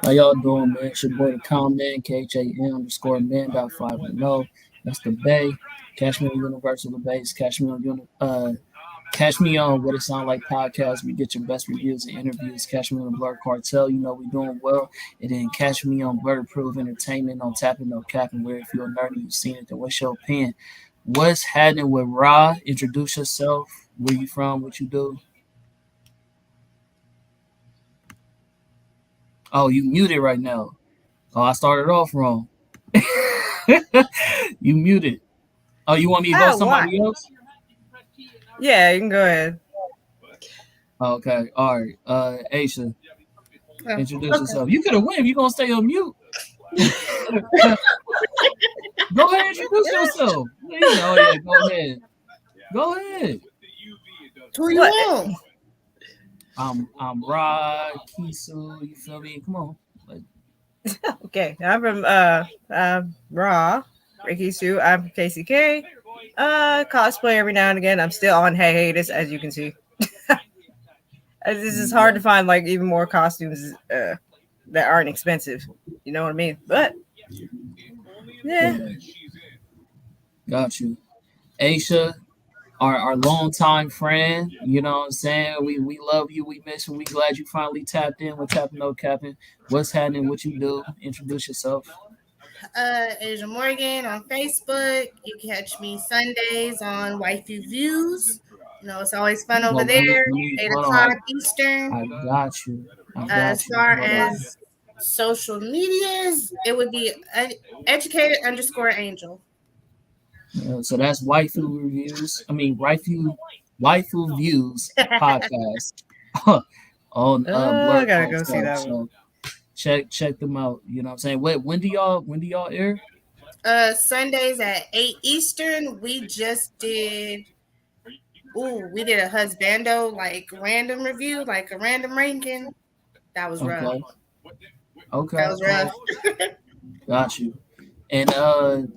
How y'all doing, man? It's your boy, the Calm Man, KHAM_man.510. That's the Bay. Catch me on Universal the Base. Catch me on What It Sound Like podcast. We get your best reviews and interviews. Catch me on the Blerd Cartel. You know we doing well. And then catch me on Blerd Proof Entertainment on Tapping No Capping. Where if you're a nerd and you've seen it, then what's your opinion? What's happening with Ra? Introduce yourself. Where you from? What you do? Oh, you muted right now. Oh, I started off wrong. You muted. Oh, you want me to go somebody else? Yeah, you can go ahead. Okay, all right. Aisha, introduce yourself. You could have went if you're gonna stay on mute. Go ahead, introduce yourself. Yeah, go ahead. Go ahead. Who you want? I'm Rod, Kisu, you feel me? Come on. Okay, I'm from Raw, Kisu. I'm KCK. Cosplay every now and again. I'm still on hiatus, as you can see. This is hard to find like even more costumes that aren't expensive. You know what I mean? But yeah. Got you. Aisha, our longtime friend, you know what I'm saying? We love you, we miss you, we glad you finally tapped in with Tapping No Capping. What's happening? What you do? Introduce yourself. Asia Morgan on Facebook. You catch me Sundays on Waifu Views. You know, it's always fun over there. 8 o'clock Eastern. I got you. As far as social medias, it would be educated_angel. So that's Waifu Reviews. I mean, Waifu Views podcast. On Blerd. I gotta go see that one. So check them out. You know what I'm saying? Wait, when do y'all air? Sundays at 8 Eastern. We just did. We did a husbando random review, like a random ranking. That was rough. Okay. That was rough. Got you. And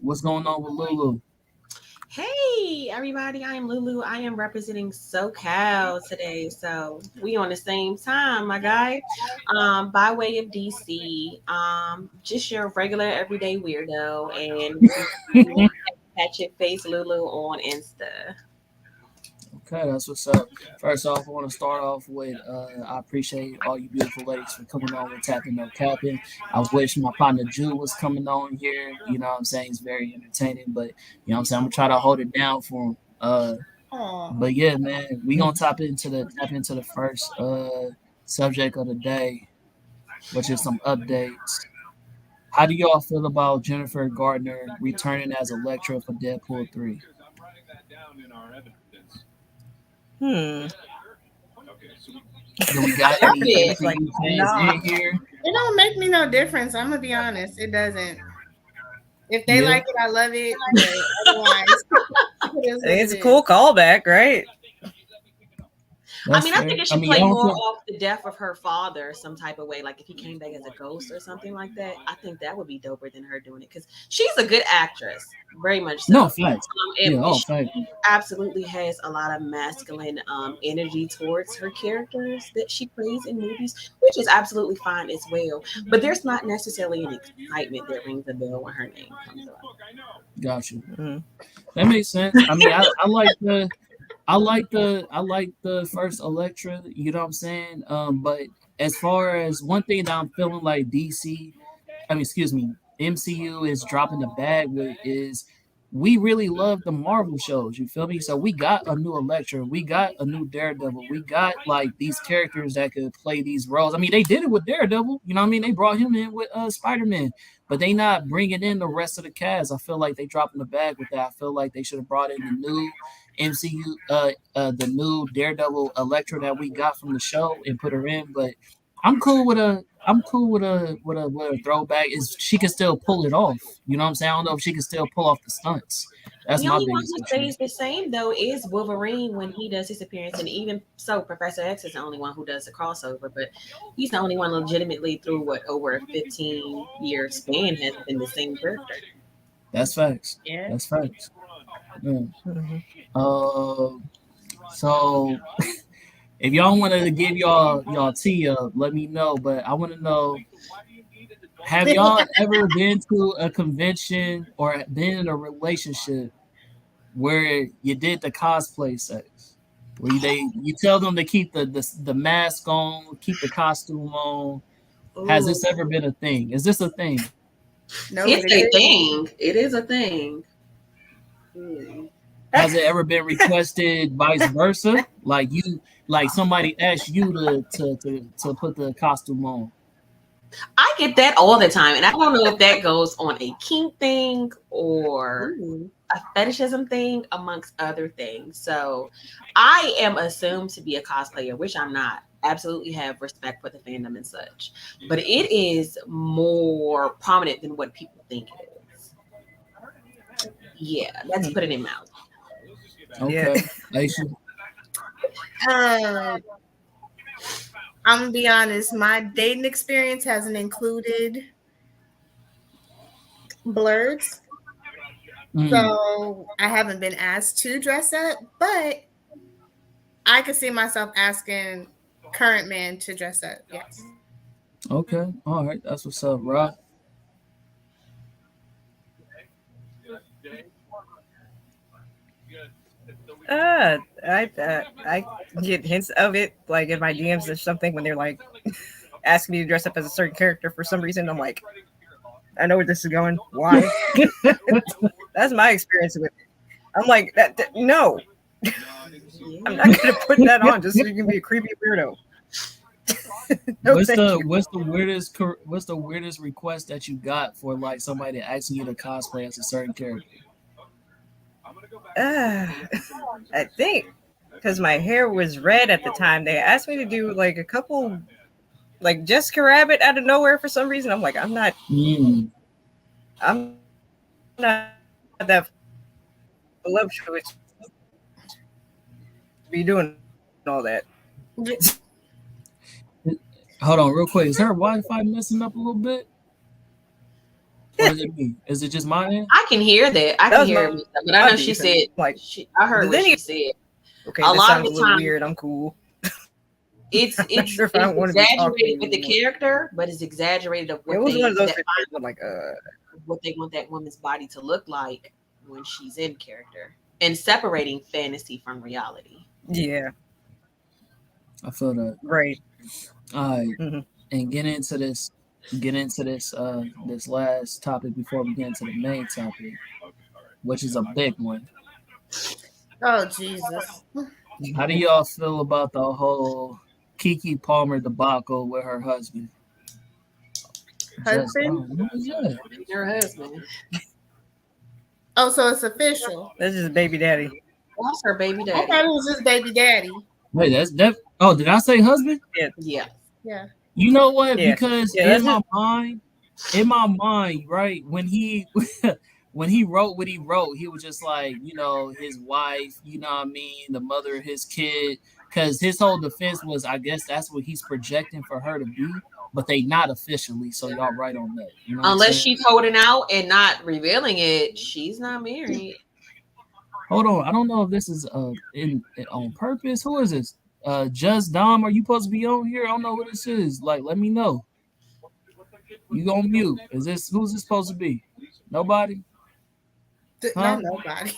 what's going on with Lulu? Hey everybody, I am Lulu. I am representing SoCal today, so we on the same time, my guy. By way of DC, just your regular everyday weirdo, and catch it face Lulu on Insta. Okay, that's what's up. First off, I want to start off with I appreciate all you beautiful ladies for coming on with Tapping No Capping. I wish my partner Jew was coming on here. You know what I'm saying? It's very entertaining, but you know what I'm saying? I'm going to try to hold it down for him. But yeah, man, we going to tap into the first subject of the day, which is some updates. How do y'all feel about Jennifer Gardner returning as Elektra for Deadpool 3? Do we got any fans in here? It don't make me no difference. I'm gonna be honest. It doesn't. If they like it, I love it. But otherwise, it's a cool callback, right? I think it should play more off the death of her father some type of way. Like if he came back as a ghost or something like that, I think that would be doper than her doing it because she's a good actress, very much so. No, facts. She absolutely has a lot of masculine energy towards her characters that she plays in movies, which is absolutely fine as well. But there's not necessarily an excitement that rings a bell when her name comes up. Gotcha. Mm-hmm. That makes sense. I mean, I like the first Elektra, you know what I'm saying? But as far as one thing that I'm feeling like MCU is dropping the bag with is we really love the Marvel shows, you feel me? So we got a new Elektra, we got a new Daredevil, we got like these characters that could play these roles. I mean, they did it with Daredevil, you know what I mean? They brought him in with Spider-Man, but they not bringing in the rest of the cast. I feel like they dropping the bag with that. I feel like they should have brought in the new MCU, the new Daredevil Elektra that we got from the show and put her in. But I'm cool with a throwback. Is she can still pull it off? You know what I'm saying? I don't know if she can still pull off the stunts. That's The my only one biggest who issue. stays the same though is Wolverine when he does his appearance, and even so, Professor X is the only one who does the crossover. But he's the only one legitimately through what over a 15-year span has been the same character. That's facts. Yeah. That's facts. Yeah. Mhm. So if y'all wanted to give y'all tea up, let me know. But I want to know: have y'all ever been to a convention or been in a relationship where you did the cosplay sex, where you tell them to keep the mask on, keep the costume on? Has Ooh, this ever been a thing? Is this a thing? No, it's it a is. thing. It is a thing. Hmm. Has it ever been requested vice versa? Like somebody asked you to put the costume on. I get that all the time, and I don't know if that goes on a kink thing or Ooh. a fetishism thing, amongst other things. So, I am assumed to be a cosplayer, which I'm not. Absolutely have respect for the fandom and such, but it is more prominent than what people think it is. Yeah, let's put it in mouth. Yeah. Okay. Aisha. Um, I'm gonna be honest. My dating experience hasn't included blurs, Mm, so I haven't been asked to dress up. But I could see myself asking current man to dress up. Yes. okay. All right. That's what's up, Rob. I get hints of it, like in my DMs or something, when they're like asking me to dress up as a certain character for some reason. I'm like, I know where this is going. Why? That's my experience with it. I'm like, no, I'm not Yeah. gonna put that on just so you can be a creepy weirdo. No, What's thank the you. what's the weirdest request that you got for like somebody asking you to cosplay as a certain character? Uh, I think because my hair was red at the time, they asked me to do like a couple, like Jessica Rabbit out of nowhere for some reason. I'm like, Mm, I'm not that voluptuous to be doing all that. hold on, real quick. Is her Wi-Fi messing up a little bit, or is it me? Is it just my end? I can hear that. I That can was hear my, it, but I know she beef, said and like, I heard does what any she said. okay, A this lot of sounds a the little time, weird. I'm cool. it's I'm not it's sure if I it's want to be talking exaggerated with the anymore. character, but it's exaggerated of It what was one of those that situations. I'm like, what they want that woman's body to look like when she's in character, and separating fantasy from reality. yeah, I feel that. right. All right, Hmm. and get into this last topic before we get into the main topic, which is a big one. Oh Jesus. How do y'all feel about the whole Kiki Palmer debacle with her husband? Just Husband. who was that? Her husband. Oh, so it's official. This is baby daddy. That's her baby I daddy. thought it was just baby daddy. Wait, that's that. Oh, did I say husband? Yeah, Yeah. Yeah. You know what? yeah, Because yeah. That's just in my mind, right, when he when he wrote what he wrote, he was just like, his wife, you know what I mean, the mother of his kid. Because his whole defense was, I guess that's what he's projecting for her to be, but they not officially. So y'all right on that. You know what I'm Unless saying? she's holding out and not revealing it, she's not married. Hold on, I don't know if this is on purpose. Who is this? Just Dom, are you supposed to be on here? I don't know what this is. Like, let me know. You on mute? Is this who's this supposed to be? Nobody? Not Huh? nobody.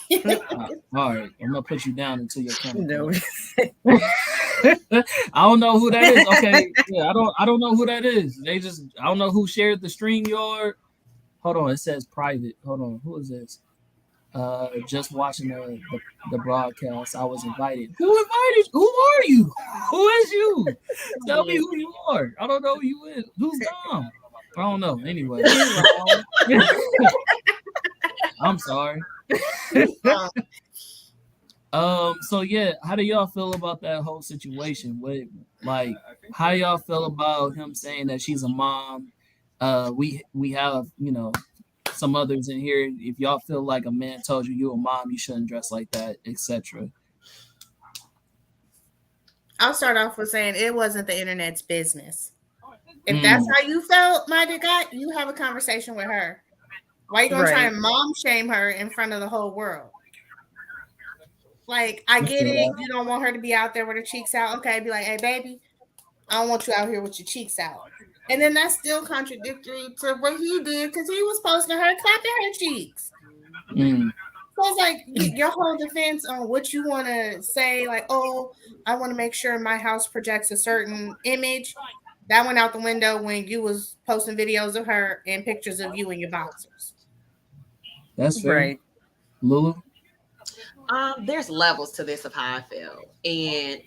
All right, I'm gonna put you down until your camera no. come on. I don't know who that is. Okay, yeah, I don't know who that is. I don't know who shared the stream yard. Hold on, it says private. Hold on, who is this? Just watching the broadcast. I was invited. Who invited? Who are you? Who is you? Tell me who you are. I don't know who you is. Who's Dom? I don't know. Anyway, You wrong. I'm sorry. Wrong. So yeah, how do y'all feel about that whole situation? Like, how y'all feel about him saying that she's a mom? We have some others in here. If y'all feel like a man told you you're a mom, you shouldn't dress like that, etc. I'll start off with saying it wasn't the internet's business. If that's how you felt, my dear guy, you have a conversation with her. Why are you gonna try and mom shame her in front of the whole world? Like, I get it. You don't want her to be out there with her cheeks out. Okay, be like, hey, baby, I don't want you out here with your cheeks out. And then that's still contradictory to what he did because he was posting her clapping her cheeks. So it's like your whole defense on what you want to say, like, oh, I want to make sure my house projects a certain image. That went out the window when you was posting videos of her and pictures of you in your boxers. That's fair. Right. Lulu? There's levels to this of how I feel. And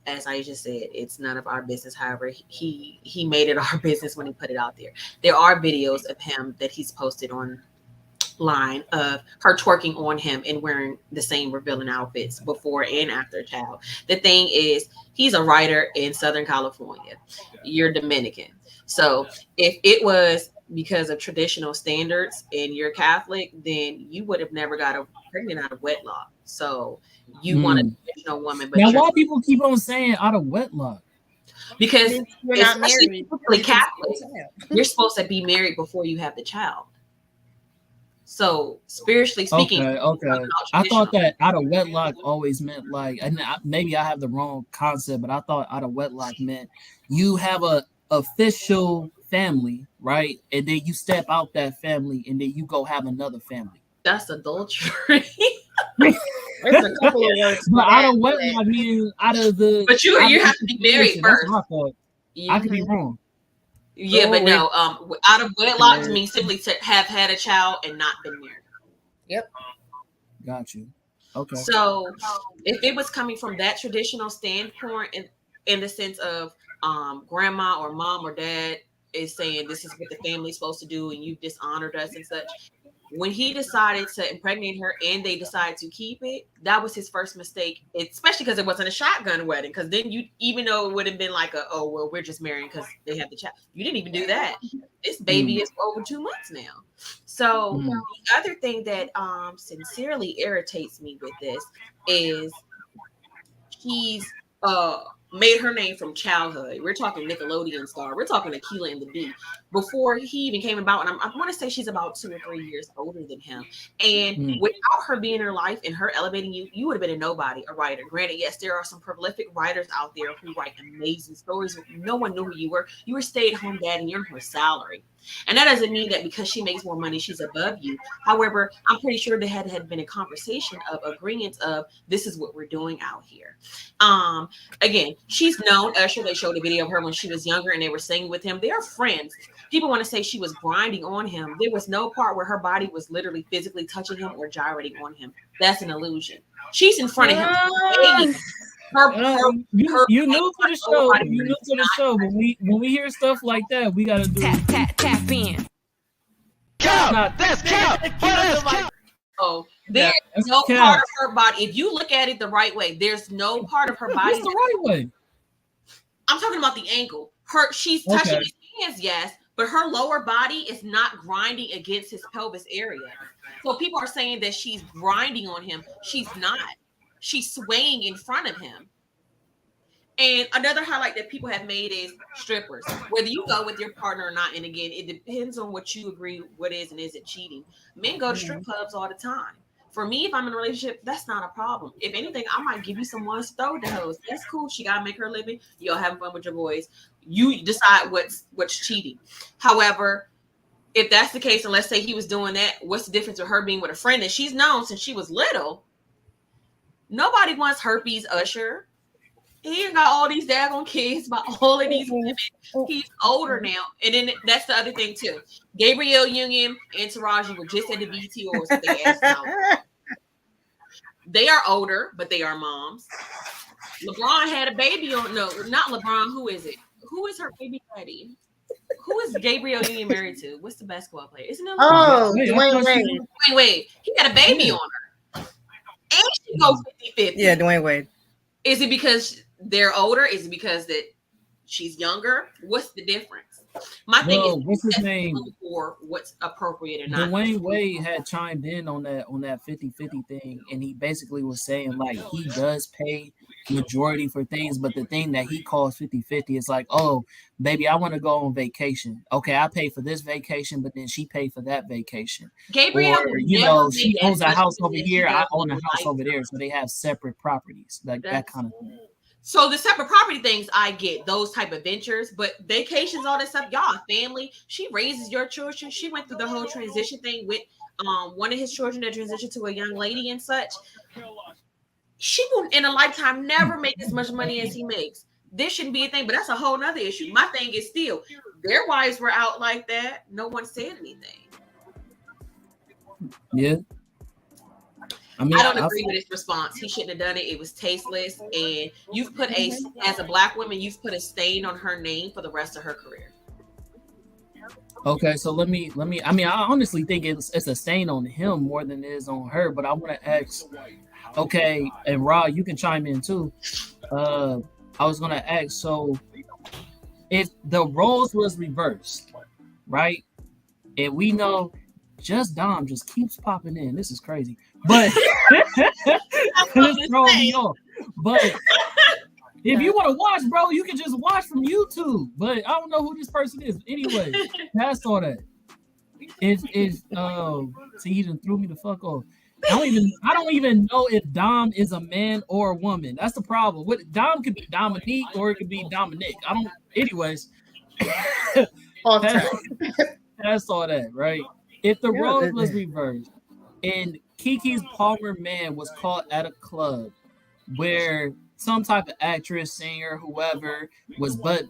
as I just said, it's none of our business. However, he made it our business when he put it out there. There are videos of him that he's posted online of her twerking on him and wearing the same revealing outfits before and after a child. The thing is, he's a writer in Southern California. You're Dominican. So if it was because of traditional standards and you're Catholic, then you would have never got pregnant out of wedlock. So you want a traditional woman. But now, why people keep on saying out of wedlock? Because you're not married. Catholic, you're supposed to be married before you have the child. So spiritually speaking, okay. I thought that out of wedlock always meant like, and maybe I have the wrong concept, but I thought out of wedlock meant you have a official family, right? And then you step out that family, and then you go have another family. That's adultery. There's a couple of words. But out of wedlock means out of the. But you have to be married first. I could be wrong. Yeah, but no. Out of wedlock means simply to have had a child and not been married. Yep. Got you. Okay. So if it was coming from that traditional standpoint, in the sense of grandma or mom or dad is saying this is what the family's supposed to do and you've dishonored us and such. When he decided to impregnate her and they decided to keep it, that was his first mistake, especially because it wasn't a shotgun wedding. Because then even though it would have been like we're just marrying because they have the child. You didn't even do that. This baby is over 2 months now. So the other thing that sincerely irritates me with this is he's made her name from childhood. We're talking Nickelodeon star. We're talking Akilah and the Bee. Before he even came about, and I want to say she's about 2 or 3 years older than him. And without her being in her life and her elevating you, you would have been a nobody, a writer. Granted, yes, there are some prolific writers out there who write amazing stories. No one knew who you were. You were stay-at-home dad and you're her salary. And that doesn't mean that because she makes more money, she's above you. However, I'm pretty sure there had been a conversation of agreements of this is what we're doing out here. Again, she's known Usher. They showed a video of her when she was younger and they were singing with him. They are friends. People want to say she was grinding on him. There was no part where her body was literally physically touching him or gyrating on him. That's an illusion. She's in front of him. You new to the show. You new to the show. When we hear stuff like that, we gotta do tap in. That's cap. Oh, there's no part of her body. If you look at it the right way, there's no part of her body. What's the right way? I'm talking about the ankle. She's touching his hands, yes, but her lower body is not grinding against his pelvis area. So people are saying that she's grinding on him. She's not. She's swaying in front of him. And another highlight that people have made is strippers. Whether you go with your partner or not, and again, it depends on what you agree what is and isn't cheating. Men go to strip clubs all the time. For me, if I'm in a relationship, that's not a problem. If anything, I might give you some ones to throw the hose. That's cool. She gotta make her living. You're having fun with your boys. You decide what's cheating. However, if that's the case, and let's say he was doing that, what's the difference with her being with a friend that she's known since she was little? Nobody wants herpes Usher. He ain't got all these daggone kids by all of these women. He's older now. And then that's the other thing too. Gabrielle Union and Taraji were just at the BET Awards. So they asked out. They are older, but they are moms. LeBron had a baby on. No, not LeBron. Who is it? Who is her baby daddy? Who is Gabrielle Union married to? What's the basketball player? Isn't it? Dwayne Wade. He got a baby on her. And she goes 50-50. Yeah, Dwayne Wade. Is it because they're older? Is it because that she's younger. What's the difference? My thing is, what's his name? For what's appropriate or not. Dwayne Wade had chimed in on that 50-50 thing, and he basically was saying like he does pay majority for things, but the thing that he calls 50-50 is like, oh, baby, I want to go on vacation. Okay, I pay for this vacation, but then she paid for that vacation. Gabrielle, or she owns a house over here, I own a house over there, so they have separate properties, like that kind of thing. So the separate property things, I get those type of ventures, but vacations, all that stuff, y'all family. She raises your children. She went through the whole transition thing with one of his children that transitioned to a young lady and such. She will in a lifetime never make as much money as he makes. This shouldn't be a thing, but that's a whole nother issue. My thing is still, their wives were out like that. No one said anything. Yeah. I don't agree with his response. He shouldn't have done it. It was tasteless. And you've put as a black woman, you've put a stain on her name for the rest of her career. Okay, so let me. I mean, I honestly think it's a stain on him more than it is on her. But I want to ask. Okay, and Ra, you can chime in too. I was gonna ask. So, if the roles was reversed, right? And we know just Dom just keeps popping in. This is crazy. But it's throwing me off. But if you want to watch, bro, you can just watch from YouTube. But I don't know who this person is. Anyway, past all that. See, he done threw me the fuck off. I don't even know if Dom is a man or a woman. That's the problem. What Dom could be Dominique or it could be Dominic. I don't. Anyways, that's all that, right? If the role was reversed and Kiki's Palmer man was caught at a club where some type of actress, singer, whoever was let's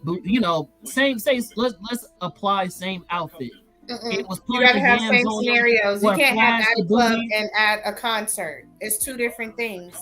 apply same outfit. It was you gotta have same scenarios. You can't have at a club and at a concert. It's two different things.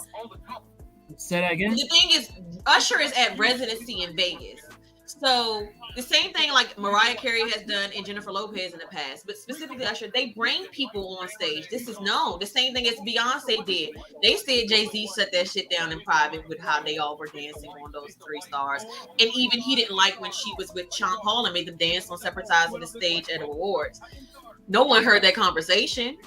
Say that again. The thing is, Usher is at residency in Vegas. So the same thing like Mariah Carey has done and Jennifer Lopez in the past, but specifically Usher, they bring people on stage. This is known. The same thing as Beyonce did. They said Jay-Z shut that shit down in private with how they all were dancing on those 3 stars. And even he didn't like when she was with Sean Paul and made them dance on separate sides of the stage at awards. No one heard that conversation.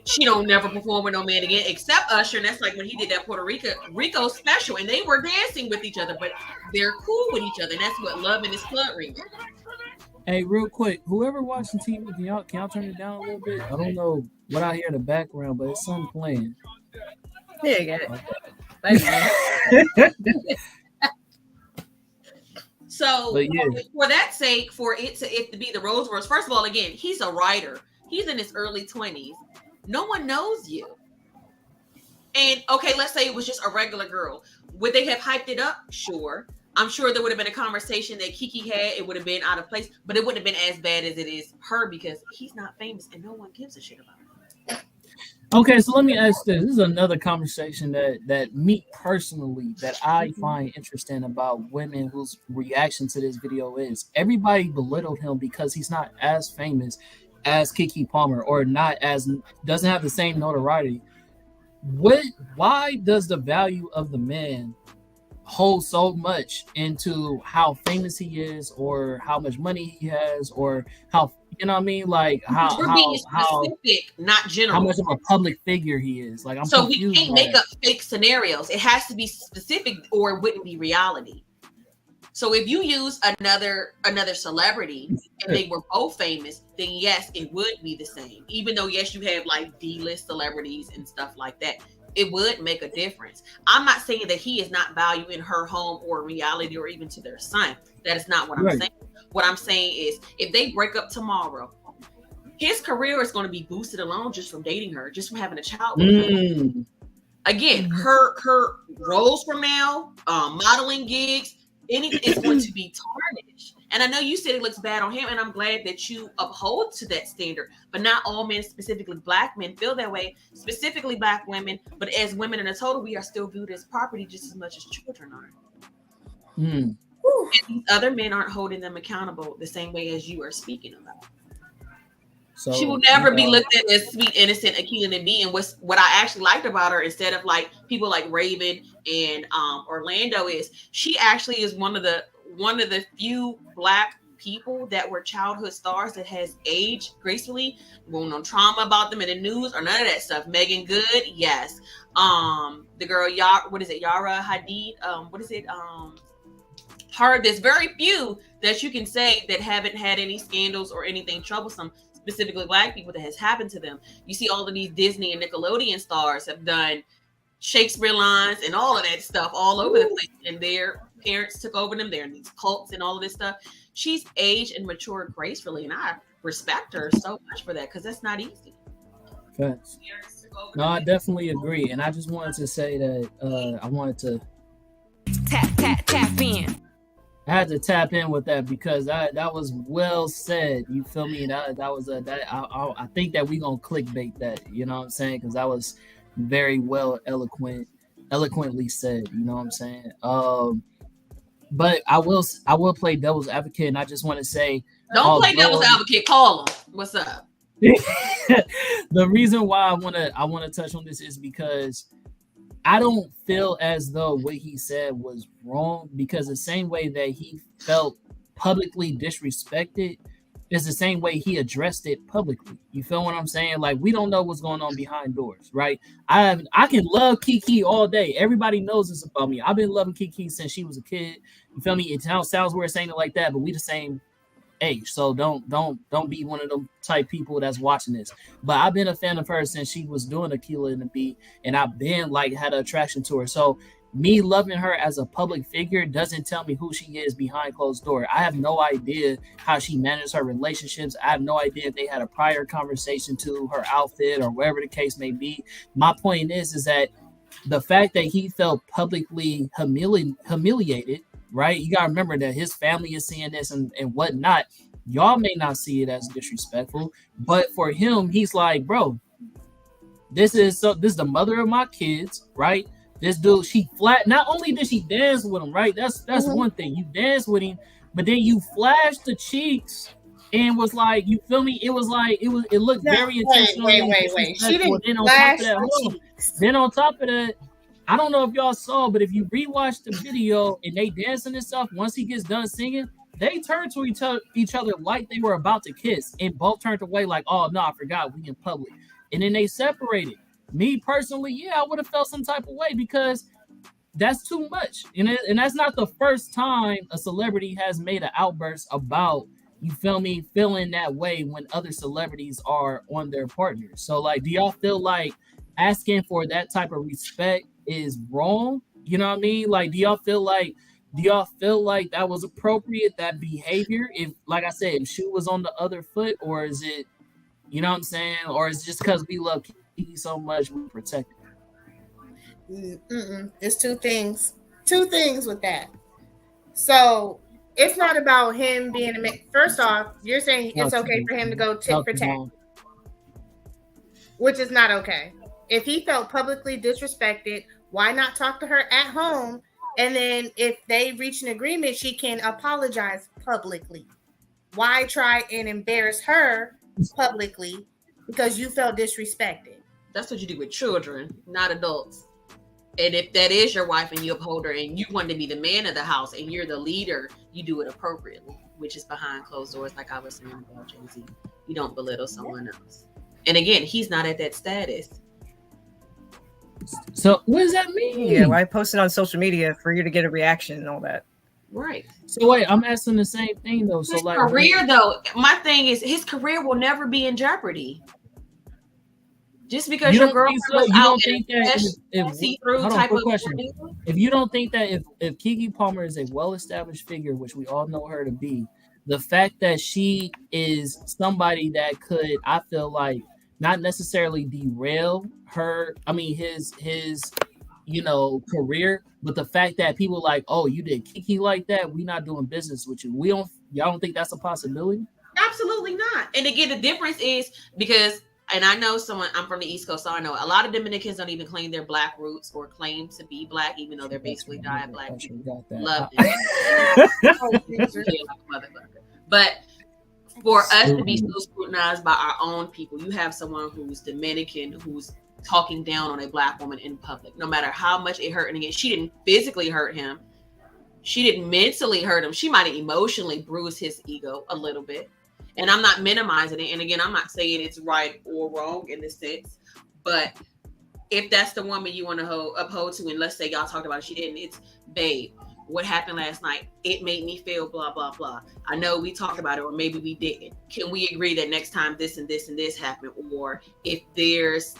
She don't never perform with no man again except Usher, and that's like when he did that Puerto Rico special, and they were dancing with each other, but they're cool with each other, and that's what Love in This Club remix. Hey, real quick, whoever watching TV, can y'all turn it down a little bit? I don't know what I hear in the background, but it's something playing. Yeah, I get it. So for that sake, for it to be the Rose Wars, first of all, again, he's a writer. He's in his early 20s. No one knows you. And okay, let's say it was just a regular girl. Would they have hyped it up? Sure. I'm sure there would have been a conversation that Kiki had. It would have been out of place, but it wouldn't have been as bad as it is her because he's not famous and no one gives a shit about him. Okay, so let me ask this. This is another conversation that me personally, that I find interesting about women whose reaction to this video is. Everybody belittled him because he's not as famous as Keke Palmer or doesn't have the same notoriety. Why does the value of the man hold so much into how famous he is or how much money he has or how, you know what I mean? Like how specific, not general. How much of a public figure he is. Like so we can't make up fake scenarios. It has to be specific or it wouldn't be reality. So if you use another celebrity and they were both famous, then yes, it would be the same. Even though yes, you have like D-list celebrities and stuff like that. It would make a difference. I'm not saying that he is not valuing her home or reality or even to their son. That is not what I'm saying. What I'm saying is if they break up tomorrow, his career is going to be boosted alone just from dating her, just from having a child with her. Again, her roles from now, modeling gigs, anything is going to be tarnished. And I know you said it looks bad on him, and I'm glad that you uphold to that standard. But not all men, specifically black men, feel that way. Specifically black women, but as women in a total, we are still viewed as property just as much as children are. And these other men aren't holding them accountable the same way as you are speaking about. So she will never be looked at as sweet, innocent, Akilah Nabi. And what I actually liked about her, instead of like people like Raven and Orlando, is she actually is one of the one of the few Black people that were childhood stars that has aged gracefully. Going on trauma about them in the news or none of that stuff. Megan Good, yes. The girl Yara Hadid. What is it? Her. There's very few that you can say that haven't had any scandals or anything troublesome, specifically Black people, that has happened to them. You see, all of these Disney and Nickelodeon stars have done Shakespeare lines and all of that stuff all over the place, and their parents took over them. They're in these cults and all of this stuff. She's aged and matured gracefully, and I respect her so much for that, because that's not easy. Facts. No, I definitely agree, and I just wanted to say that I wanted to tap in. I had to tap in with that because that was well said. You feel me? I think that we gonna clickbait that. You know what I'm saying? Because that was very well eloquently said. You know what I'm saying? But I will play devil's advocate, and I just want to say, don't play devil's advocate. Call him. What's up? The reason why I want to touch on this is because I don't feel as though what he said was wrong, because the same way that he felt publicly disrespected is the same way he addressed it publicly. You feel what I'm saying? Like, we don't know what's going on behind doors, right? I can love Kiki all day. Everybody knows this about me. I've been loving Kiki since she was a kid. You feel me? It sounds weird saying it like that, but we the same age, so don't be one of them type people that's watching this. But I've been a fan of her since she was doing Aquila and the Bee, and I've been like had an attraction to her. So me loving her as a public figure doesn't tell me who she is behind closed door. I have no idea how she manages her relationships. I have no idea if they had a prior conversation to her outfit or whatever the case may be. My point is that the fact that he felt publicly humiliated, right? You gotta remember that his family is seeing this and whatnot. Y'all may not see it as disrespectful, but for him, he's like, bro, this is the mother of my kids, right? This dude, not only did she dance with him, right? That's one thing. You dance with him, but then you flashed the cheeks and was like, you feel me? It looked very intentional. Wait. She didn't flash the cheeks. Then on top of that, I don't know if y'all saw, but if you rewatch the video and they dancing and stuff, once he gets done singing, they turn to each other like they were about to kiss, and both turned away like, oh no, I forgot, we in public. And then they separated. Me personally, yeah, I would have felt some type of way, because that's too much. And that's not the first time a celebrity has made an outburst about, you feel me, feeling that way when other celebrities are on their partners. So like, do y'all feel like asking for that type of respect is wrong? You know what I mean? Like, do y'all feel like that was appropriate, that behavior? If, like I said, if shoe was on the other foot, or is it, you know what I'm saying? Or is it just because we love Kiki so much, we protect it? It's two things with that. So it's not about him being first off, you're saying it's okay for him to go tit for tat, which is not okay. If he felt publicly disrespected, why not talk to her at home? And then if they reach an agreement, she can apologize publicly. Why try and embarrass her publicly because you felt disrespected? That's what you do with children, not adults. And if that is your wife and you uphold her and you want to be the man of the house and you're the leader, you do it appropriately, which is behind closed doors, like I was saying about Jay-Z. You don't belittle someone else. And again, he's not at that status. So what does that mean? Yeah, why post it on social media for you to get a reaction and all that? Right. So wait, I'm asking the same thing though. His career, though, my thing is his career will never be in jeopardy. Just because your girlfriend was out in a see-through type of question. If you don't think that if Keke Palmer is a well-established figure, which we all know her to be, the fact that she is somebody that could, I feel like, not necessarily derail his career, but the fact that people like, oh, you did Keke like that, we not doing business with you. Y'all don't think that's a possibility? Absolutely not. And again, the difference is because, and I know I'm from the East Coast, so I know a lot of Dominicans don't even claim their Black roots or claim to be Black, even though they're basically dying Black people. Love it. But for us to be so scrutinized by our own people, you have someone who's Dominican, who's talking down on a Black woman in public, no matter how much it hurt. And again, she didn't physically hurt him. She didn't mentally hurt him. She might have emotionally bruised his ego a little bit. And I'm not minimizing it. And again, I'm not saying it's right or wrong in this sense. But if that's the woman you want to uphold to, and let's say y'all talked about it, she didn't, it's, babe, what happened last night? It made me feel blah, blah, blah. I know we talked about it, or maybe we didn't. Can we agree that next time this and this and this happen? Or if there's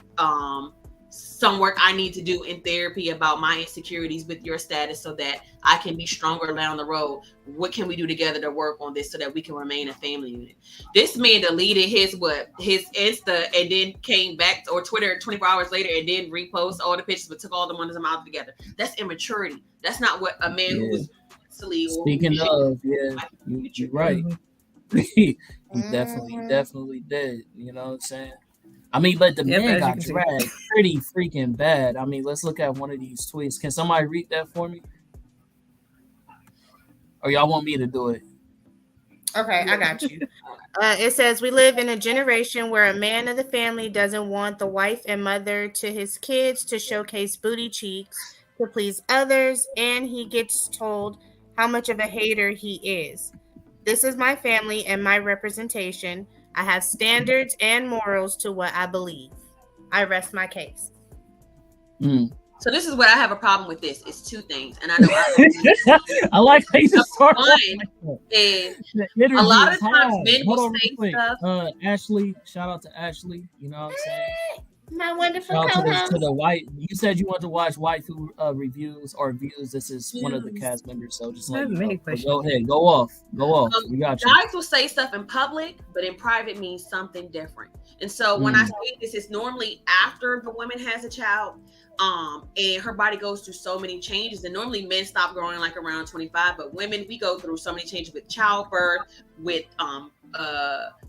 some work I need to do in therapy about my insecurities with your status so that I can be stronger down the road, what can we do together to work on this so that we can remain a family unit? This man deleted his Insta and then came back, or Twitter 24 hours later, and then repost all the pictures but took all the ones of them out together. That's immaturity. That's not what a man who was mentally. Speaking of, you're right. He definitely did. You know what I'm saying? I mean, but the man got dragged pretty freaking bad. I mean, let's look at one of these tweets. Can somebody read that for me? Or y'all want me to do it? Okay, I got you. It says, we live in a generation where a man of the family doesn't want the wife and mother to his kids to showcase booty cheeks to please others, and he gets told how much of a hater he is. This is my family and my representation. I have standards and morals to what I believe. I rest my case. So this is what I have a problem with. This it's two things, and I know I like how you just start. One is a lot of times men will say stuff. Ashley, shout out to Ashley. You know what I'm saying? My wonderful to the white. You said you want to watch waifu reviews or views. This is one of the cast members, so just let me know. Go ahead, go off. We got you. Guys will say stuff in public, but in private means something different. And so when I say this, it's normally after the woman has a child, and her body goes through so many changes. And normally men stop growing like around 25, but women, we go through so many changes with childbirth, with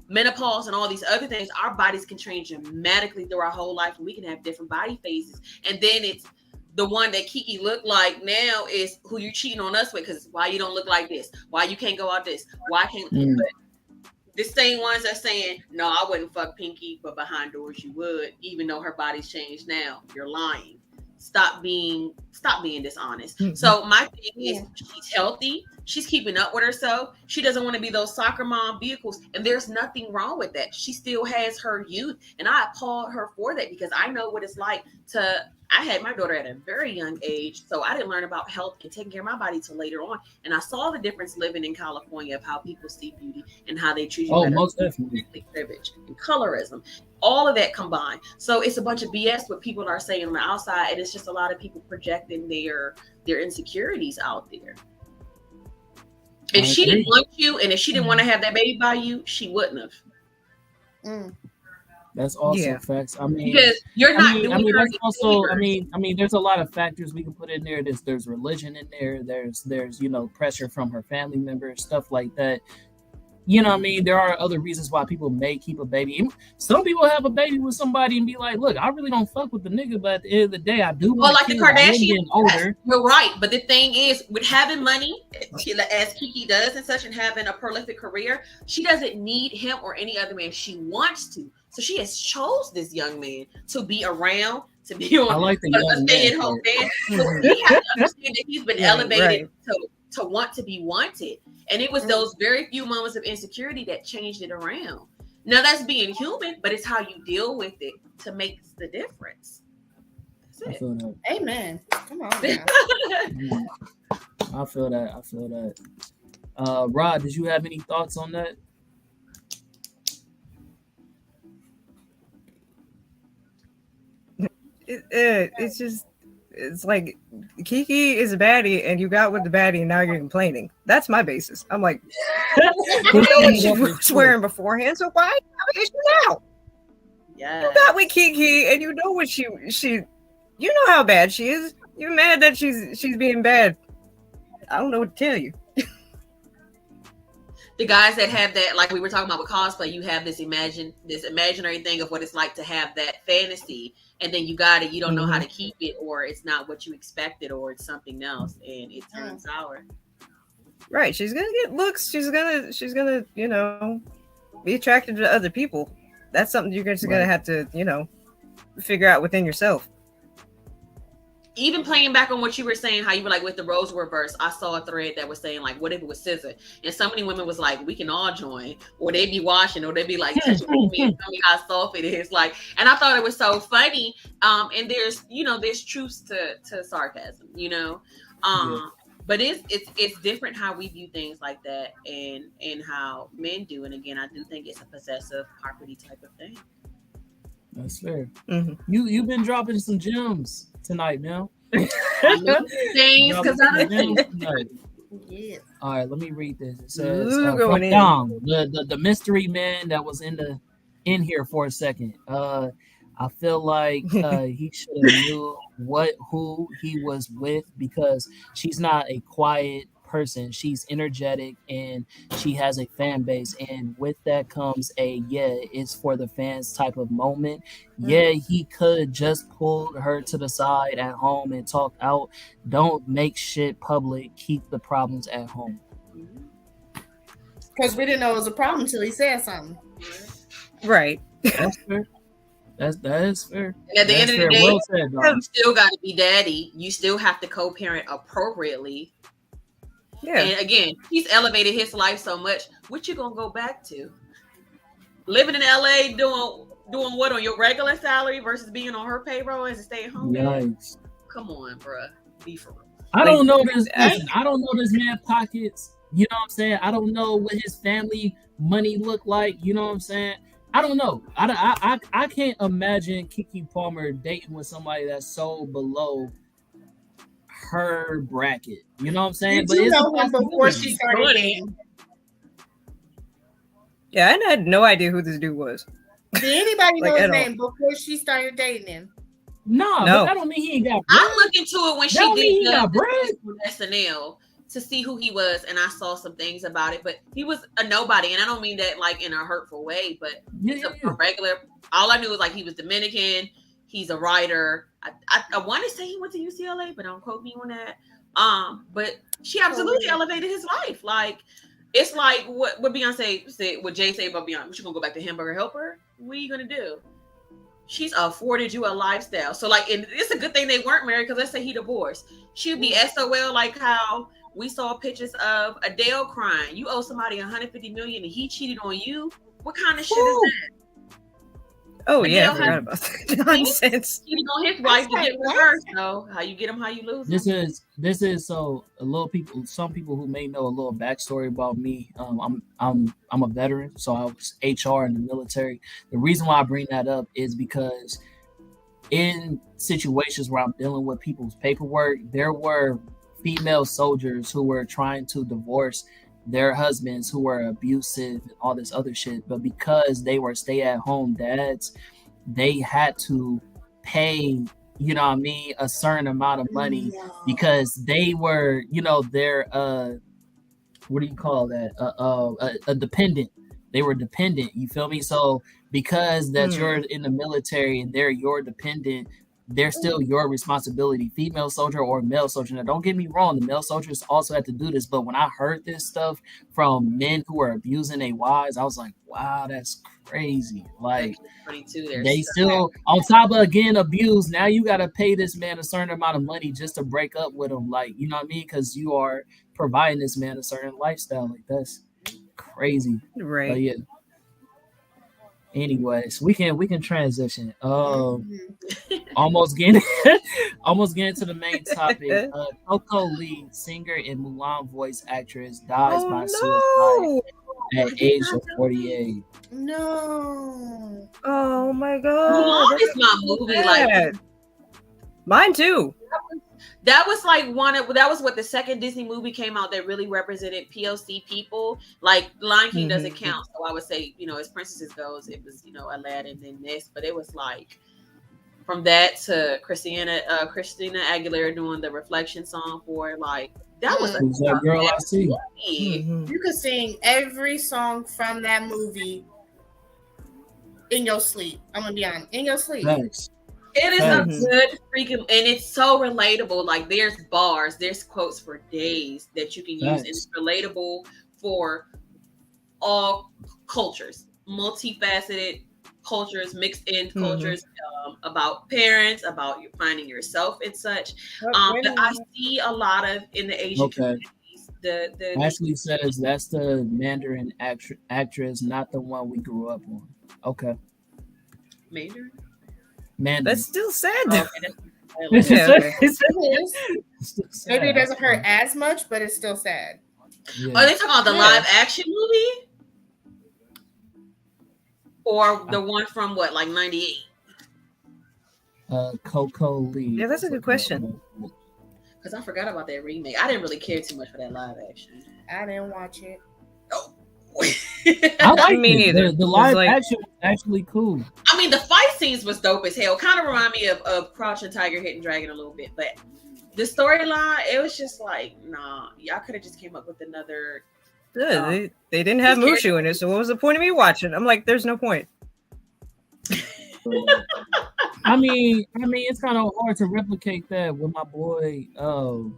menopause and all these other things. Our bodies can change dramatically through our whole life, and we can have different body phases. And then it's the one that Kiki looked like now is who you're cheating on us with, because why you don't look like this, why you can't go out this, why can't but the same ones are saying, no, I wouldn't fuck Pinky, but behind doors you would, even though her body's changed now. You're lying. Stop being dishonest. So my thing is, she's healthy. She's keeping up with herself. She doesn't want to be those soccer mom vehicles. And there's nothing wrong with that. She still has her youth. And I applaud her for that, because I know what it's like I had my daughter at a very young age. So I didn't learn about health and taking care of my body till later on. And I saw the difference living in California of how people see beauty and how they treat you. Oh, most definitely. Privilege and colorism. All of that combined. So it's a bunch of BS what people are saying on the outside. And it's just a lot of people projecting their insecurities out there. If she didn't want you, and if she didn't want to have that baby by you, she wouldn't have. That's also facts. I mean, because you're not. That's also. I mean, there's a lot of factors we can put in there. There's religion in there. There's pressure from her family members, stuff like that. You know what I mean? There are other reasons why people may keep a baby. Some people have a baby with somebody and be like, look, I really don't fuck with the nigga, but at the end of the day, I do. Well, like the Kardashians, older. You're right. But the thing is, with having money, as Kiki does and such, and having a prolific career, she doesn't need him or any other man. She wants to. So she has chose this young man to be around, to be on a stay-at-home man. So we have to understand that he's been elevated to want to be wanted. And it was those very few moments of insecurity that changed it around. Now that's being human, but it's how you deal with it to make the difference. That's it. Amen. Come on. I feel that. Rod, did you have any thoughts on that? It's like Kiki is a baddie and you got with the baddie and now you're complaining. That's my basis. I'm like, you know what she was swearing beforehand, so why have an issue now? Yeah, you got with Kiki and you know what she you know how bad she is. You're mad that she's being bad. I don't know what to tell you. The guys that have that, like we were talking about with cosplay, you have this imaginary thing of what it's like to have that fantasy, and then you got it, you don't know how to keep it, or it's not what you expected, or it's something else, and it turns sour. Right. She's gonna get looks. She's gonna, be attracted to other people. That's something you're just gonna have to, figure out within yourself. even playing back on what you were saying, how you were like with the roles were reversed. I saw a thread that was saying like, what if it was scissor? And so many women was like, we can all join, or they be washing, or they be like touching me and tell me how soft it is. Like, and I thought it was so funny. And there's there's truths to sarcasm, but it's different how we view things like that and how men do. And again, I do think it's a possessive property type of thing. That's fair. Mm-hmm. You've been dropping some gems tonight, man. Things because I don't think. Yeah. All right, let me read this. It says Ooh, from going in. Dom, the mystery man that was in here for a second. I feel like he should have knew who he was with, because she's not a quiet person. She's energetic and she has a fan base, and with that comes a it's for the fans type of moment. Yeah, he could just pull her to the side at home and talk out. Don't make shit public. Keep the problems at home. Because we didn't know it was a problem until he said something. Right. That's fair. That is fair. And at the end of the day, well said, you still got to be daddy. You still have to co-parent appropriately. Yeah. And again, he's elevated his life so much. What you gonna go back to? Living in LA, doing what on your regular salary versus being on her payroll as a stay-at-home dad? Come on, bruh. Be for real. I don't know this. Listen, I don't know this man's pockets. You know what I'm saying? I don't know what his family money look like. You know what I'm saying? I don't know. I can't imagine Keke Palmer dating with somebody that's so below her bracket. You know what I'm saying? Did you know him before she started dating? Yeah, I had no idea who this dude was. Did anybody know his at all. name before she started dating him? No, but that don't mean he ain't got bread. I looked into it when she did the SNL to see who he was, and I saw some things about it, but he was a nobody, and I don't mean that like in a hurtful way, but he's a regular. All I knew was like he was Dominican. He's a writer. I want to say he went to UCLA, but don't quote me on that. But she absolutely elevated his life. Like, it's like what Beyonce said, what Jay said about Beyonce. She gonna go back to Hamburger Helper? What are you gonna do? She's afforded you a lifestyle. So like, and it's a good thing they weren't married, because let's say he divorced. She'd be SOL, like how we saw pictures of Adele crying. You owe somebody $150 million and he cheated on you. What kind of shit is that? Oh, Adele, I forgot about that nonsense. Cheating on his wife to get reversed. So how you get him, how you lose him. This is so some people who may know a little backstory about me. I'm a veteran, so I was HR in the military. The reason why I bring that up is because in situations where I'm dealing with people's paperwork, there were female soldiers who were trying to divorce their husbands who were abusive and all this other shit, but because they were stay-at-home dads, they had to pay, you know what I mean, a certain amount of money because they were, they're what do you call that? A dependent. They were dependent. You feel me? So because that you're in the military and they're your dependent, they're still your responsibility, female soldier or male soldier. Now, don't get me wrong, the male soldiers also have to do this. But when I heard this stuff from men who are abusing their wives, I was like, wow, that's crazy. Like, they still, on top of, again, abuse, now you got to pay this man a certain amount of money just to break up with him. Like, you know what I mean? Because you are providing this man a certain lifestyle. Like, that's crazy. Right. But yeah. Anyways, we can transition. Almost getting to the main topic. Coco Lee, singer and Mulan voice actress, dies by suicide at age of 48. No. Oh my god. Mulan is my movie. Like, mine too. That was like that was what the second Disney movie came out that really represented POC people. Like, Lion King doesn't count, so I would say, as princesses goes, it was, Aladdin and this, but it was like from that to Christina Aguilera doing the Reflection song for, like, that was a girl I see. You could sing every song from that movie in your sleep. I'm gonna be honest, in your sleep. Thanks. It is a good freaking, and it's so relatable. Like, there's bars, there's quotes for days that you can use, and it's relatable for all cultures, multifaceted, cultures, mixed in Mhm. cultures, about parents, about you finding yourself and such. Oh, But I see a lot of in the Asian Okay. communities, the Ashley says that's the Mandarin actress, not the one we grew up on. Okay. Mandarin. Mandarin. That's still sad. Oh, though. okay, that's Yeah, okay. It is. It's still Maybe it sad. doesn't hurt as much, but it's still sad. Yeah. Are they talking about the Yeah. live action movie? Or the one from what, like 98? Coco Lee. Yeah, that's a good question. Because I forgot about that remake. I didn't really care too much for that live action. I didn't watch it. Oh. I like Me it. neither. The It was live like- action was actually cool. I mean, the fight scenes was dope as hell. Kind of remind me of Crouching Tiger, Hidden Dragon a little bit. But the storyline, it was just like, nah. Y'all could have just came up with another... Yeah, they didn't have Who's Mushu in it, so what was the point of me watching? I'm like, there's no point. I mean, it's kind of hard to replicate that with my boy. Well,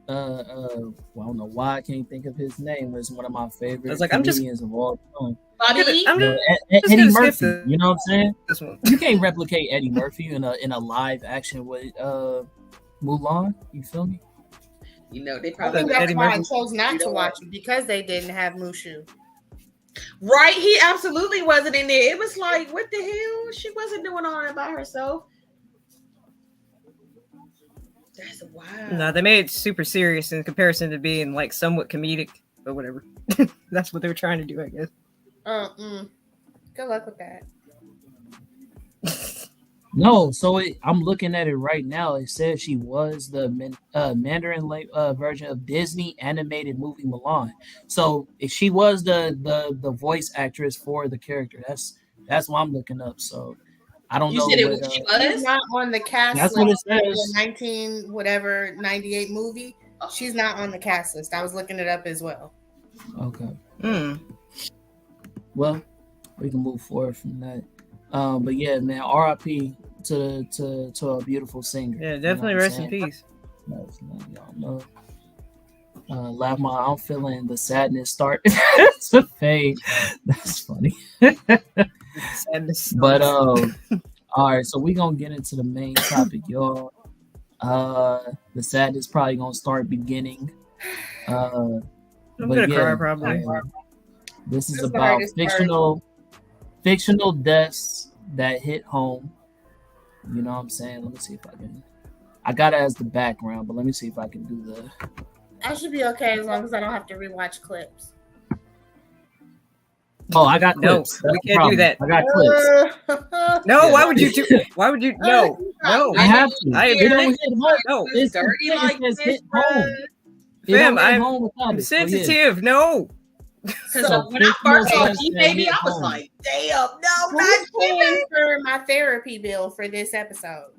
I don't know why I can't think of his name. It's one of my favorite I was like, I'm just- comedians of all time. Bobby Lee? I'm You know, just Eddie gonna skip Murphy. the- You know what I'm saying? This one. You can't replicate Eddie Murphy in a live action with Mulan. You feel me? You know, they I probably... think that's Eddie why I Murphy. chose not to watch it, because they didn't have Mushu. Right, he absolutely wasn't in there. It was like, what the hell? She wasn't doing all that by herself. That's wild. No, they made it super serious in comparison to being like somewhat comedic, but whatever. That's what they were trying to do, I guess. Good luck with that. No, so I'm looking at it right now. It says she was the Mandarin version of Disney animated movie Mulan. So if she was the voice actress for the character, that's what I'm looking up. So I don't You know. said it what, was, she She's was? not on the cast That's list what it for says. the 98 movie. She's not on the cast list. I was looking it up as well. Okay. Hmm. Well, we can move forward from that. But yeah, man, R.I.P. to a beautiful singer. Yeah, You definitely know what rest I'm in saying? peace. Y'all know. Laugh my, I'm feeling the sadness start to fade. That's funny. Sadness. But all right, so we gonna get into the main topic, y'all. The sadness probably gonna start beginning. I'm but gonna yeah, cry probably. This is That's the about hardest part. fictional deaths that hit home. You know what I'm saying? Let me see if I got it as the background, but let me see if I can do the. I should be okay as long as I don't have to rewatch clips. Oh, I got No, clips. we That's the can't do problem. that. I got clips. No, Yeah. why would you do? Why would you? No, no. I have to. I It don't hit home. No, It's dirty it like says this, hit bruh. home. It Fam, don't hit I'm home without it. So, yeah. sensitive. No. Because So when I first saw fictional G deaths Baby, that I was hit like, damn, no, Who's not G paying for my therapy bill for this episode?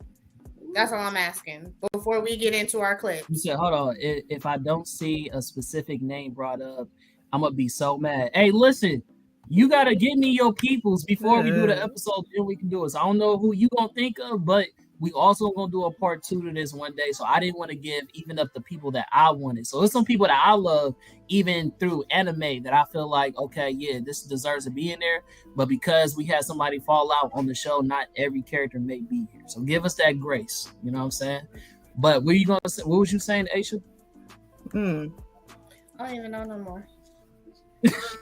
That's all I'm asking before we get into our You clips. said, hold on. If I don't see a specific name brought up, I'm gonna be so mad. Hey, listen, you gotta give me your peoples before we do the episode. Then we can do it. So I don't know who you gonna think of, but we also gonna do a part 2 to this one day. So I didn't want to give even up the people that I wanted. So it's some people that I love, even through anime, that I feel like, okay, yeah, this deserves to be in there. But because we had somebody fall out on the show, not every character may be here. So give us that grace. You know what I'm saying? But what are you gonna say? What was you saying, Aisha? Hmm. I don't even know no more.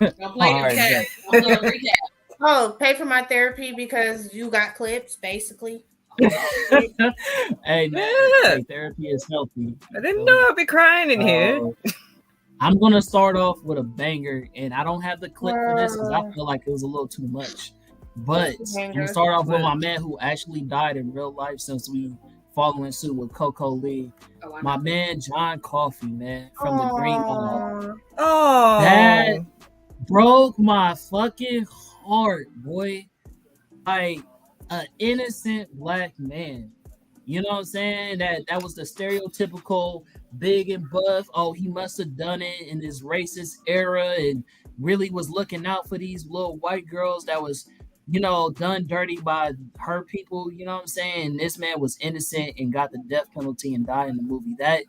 Don't play All right, recap. Don't play the recap. Oh, pay for my therapy because you got clips, basically. Hey man, Yeah. hey, therapy is healthy. I didn't know I'd be crying in here. I'm gonna start off with a banger, and I don't have the clip for this because I feel like it was a little too much. But I'm gonna start off with my man who actually died in real life, since we following suit with Coco Lee. Oh, I My know. man John Coffey, man, from the Green Mile. Oh. That broke my fucking heart, boy. Like an innocent black man. You know what I'm saying? That was the stereotypical big and buff. Oh, he must have done it in this racist era and really was looking out for these little white girls that was, done dirty by her people. You know what I'm saying? This man was innocent and got the death penalty and died in the movie. That